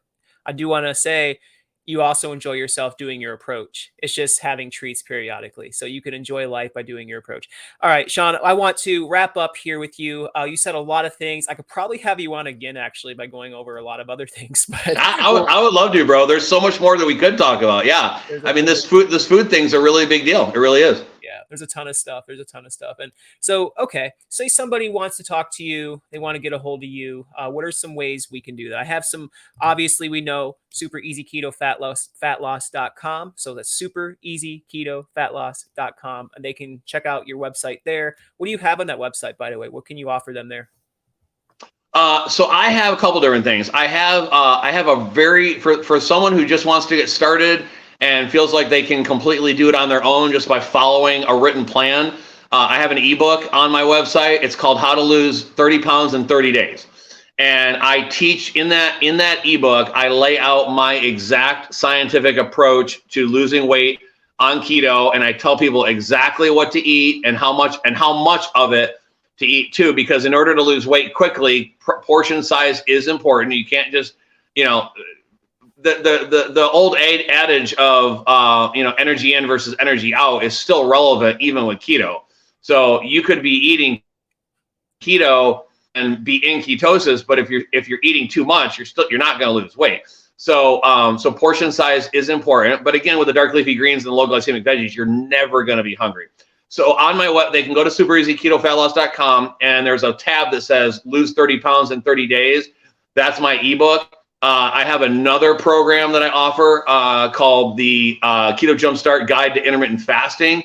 I do want to say, you also enjoy yourself doing your approach. It's just having treats periodically. So you can enjoy life by doing your approach. All right, Sean, I want to wrap up here with you. You said a lot of things. I could probably have you on again, actually, by going over a lot of other things. But I would love to, bro. There's so much more that we could talk about. Yeah. I mean, this food thing's a really big deal. It really is. Yeah, there's a ton of stuff. And so, okay, say somebody wants to talk to you, they want to get a hold of you. What are some ways we can do that? I have some, obviously we know super easy keto fatloss.com. So that's super easy keto fatloss.com. And they can check out your website there. What do you have on that website, by the way? What can you offer them there? So I have a couple different things. I have a very, for someone who just wants to get started and feels like they can completely do it on their own just by following a written plan. I have an ebook on my website. It's called How to Lose 30 Pounds in 30 Days. And I teach in that ebook, I lay out my exact scientific approach to losing weight on keto. And I tell people exactly what to eat and how much of it to eat too, because in order to lose weight quickly, portion size is important. You can't just, the old adage of energy in versus energy out is still relevant even with keto. So you could be eating keto and be in ketosis, but if you're eating too much, you're not going to lose weight. So portion size is important. But again, with the dark leafy greens and the low glycemic veggies, you're never going to be hungry. So on my web, they can go to supereasyketofatloss.com, and there's a tab that says lose 30 pounds in 30 days. That's my ebook. I have another program that I offer called the Keto Jumpstart Guide to Intermittent Fasting.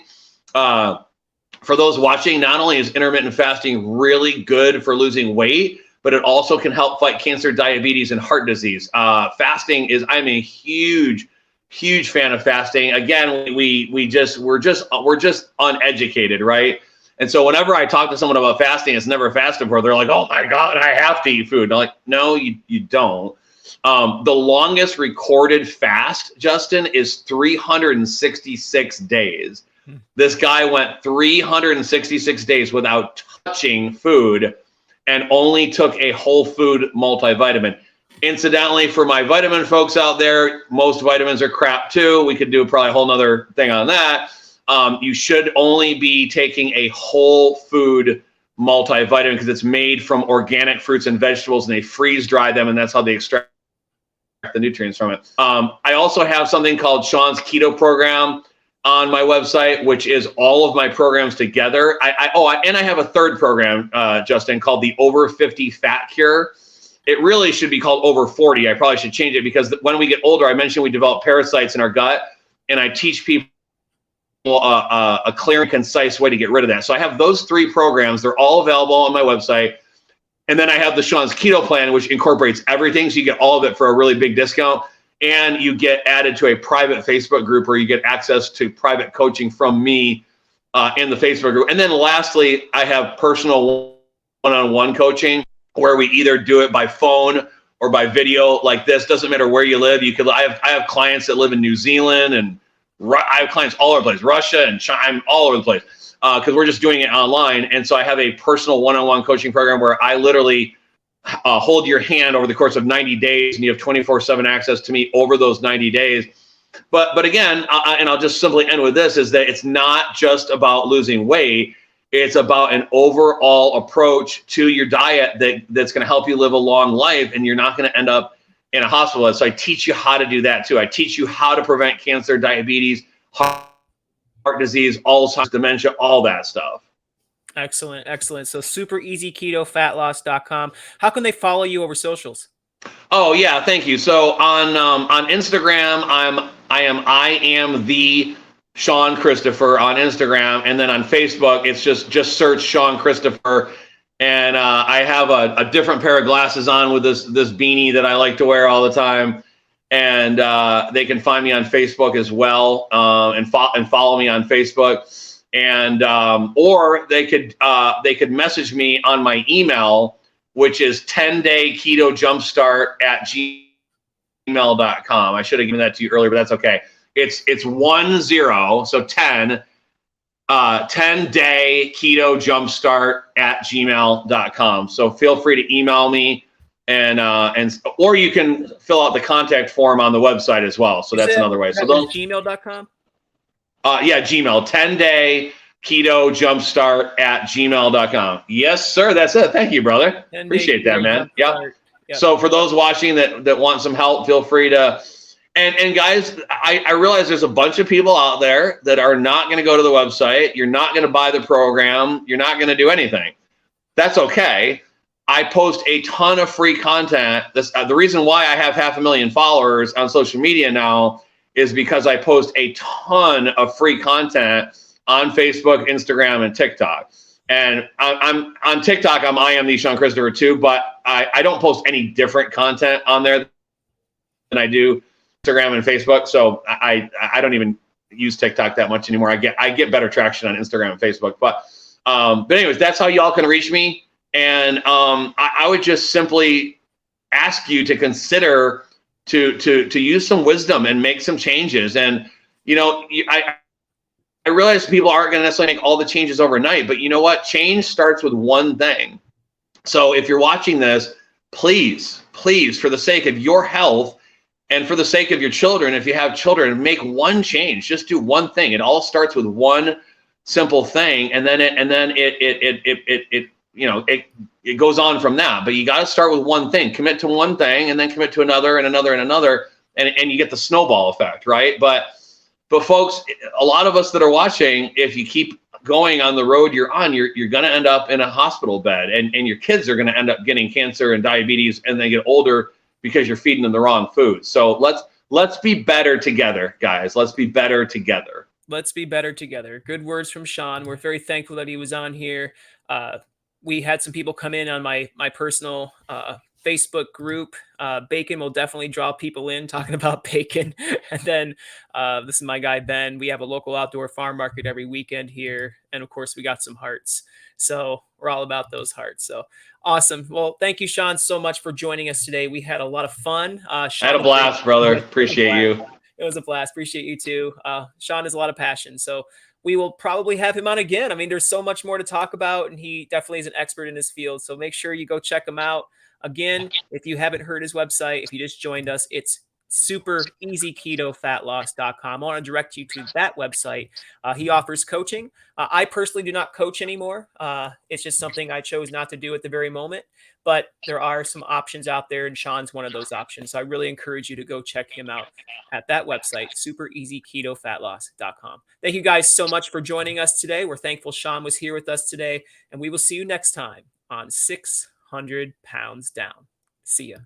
For those watching, not only is intermittent fasting really good for losing weight, but it also can help fight cancer, diabetes, and heart disease. Fasting is, I'm a huge fan of fasting. Again, we're just uneducated, right? And so whenever I talk to someone about fasting, it's never fasted before, they're like, oh my God, I have to eat food. And I'm like, no, you don't. The longest recorded fast, Justin, is 366 days. This guy went 366 days without touching food and only took a whole food multivitamin. Incidentally, for my vitamin folks out there, most vitamins are crap too. We could do probably a whole nother thing on that. You should only be taking a whole food multivitamin because it's made from organic fruits and vegetables, and they freeze dry them, and that's how they extract the nutrients from it. I also have something called Sean's Keto Program on my website, which is all of my programs together. And I have a third program, Justin, called the Over 50 Fat Cure. It really should be called Over 40. I probably should change it because when we get older, I mentioned we develop parasites in our gut, and I teach people a clear and concise way to get rid of that. So I have those 3 programs. They're all available on my website. And then I have the Sean's Keto Plan, which incorporates everything. So you get all of it for a really big discount. And you get added to a private Facebook group where you get access to private coaching from me in the Facebook group. And then lastly, I have personal one-on-one coaching where we either do it by phone or by video like this. Doesn't matter where you live. I have clients that live in New Zealand, and I have clients all over the place, Russia and China. I'm all over the place because we're just doing it online. And so I have a personal one-on-one coaching program where I literally hold your hand over the course of 90 days, and you have 24/7 access to me over those 90 days. But again, and I'll just simply end with this, is that it's not just about losing weight. It's about an overall approach to your diet that's going to help you live a long life, and you're not going to end up in a hospital. So I teach you how to do that too. I teach you how to prevent cancer, diabetes, heart disease, Alzheimer's, dementia, all that stuff. Excellent. So supereasyketofatloss.com. How can they follow you over socials? Oh yeah, thank you. So on Instagram, I am the Sean Christopher on Instagram, and then on Facebook, it's just search Sean Christopher, and I have a different pair of glasses on with this beanie that I like to wear all the time, and they can find me on Facebook as well, and follow me on Facebook, and or they could message me on my email, which is 10-day keto jumpstart at gmail.com. I should have given that to you earlier, but that's okay. It's 10, so 10-day keto jumpstart at gmail.com. So feel free to email me, and or you can fill out the contact form on the website as well. So that's another way. So those gmail.com. Yeah, Gmail, 10-day keto jumpstart at gmail.com. Yes, sir. That's it. Thank you, brother. Appreciate that, man. Yeah. Yep. So for those watching that want some help, feel free to. And guys, I realize there's a bunch of people out there that are not going to go to the website. You're not going to buy the program. You're not going to do anything. That's okay. I post a ton of free content. The reason why I have 500,000 followers on social media now is because I post a ton of free content on Facebook, Instagram, and TikTok. And I'm on TikTok. I am the Sean Christopher too, but I don't post any different content on there than I do Instagram and Facebook. So I don't even use TikTok that much anymore. I get better traction on Instagram and Facebook. But anyways, that's how y'all can reach me. And I would just simply ask you to consider to use some wisdom and make some changes. And I realize people aren't going to necessarily make all the changes overnight, but you know what? Change starts with one thing. So if you're watching this, please, for the sake of your health and for the sake of your children, if you have children, make one change. Just do one thing. It all starts with one simple thing, and then it goes on from that. But you got to start with one thing. Commit to one thing, and then commit to another and another and another, and you get the snowball effect, right? But folks, a lot of us that are watching, if you keep going on the road you're on, you're going to end up in a hospital bed, and your kids are going to end up getting cancer and diabetes, and they get older because you're feeding them the wrong food. So let's be better together, guys. Let's be better together. Let's be better together. Good words from Sean. We're very thankful that he was on here. We had some people come in on my personal Facebook group. Bacon will definitely draw people in talking about bacon. And then this is my guy, Ben. We have a local outdoor farm market every weekend here. And of course, we got some hearts. So we're all about those hearts. So awesome. Well, thank you, Sean, so much for joining us today. We had a lot of fun. Sean, I had a blast, brother. Appreciate you. It was a blast. Appreciate you too. Sean has a lot of passion. So we will probably have him on again. I mean, there's so much more to talk about, and he definitely is an expert in his field. So make sure you go check him out. Again, if you haven't heard his website, if you just joined us, it's supereasyketofatloss.com. I want to direct you to that website. He offers coaching. I personally do not coach anymore. It's just something I chose not to do at the very moment, but there are some options out there, and Sean's one of those options. So I really encourage you to go check him out at that website, supereasyketofatloss.com. Thank you guys so much for joining us today. We're thankful Sean was here with us today, and we will see you next time on 600 Pounds Down. See ya.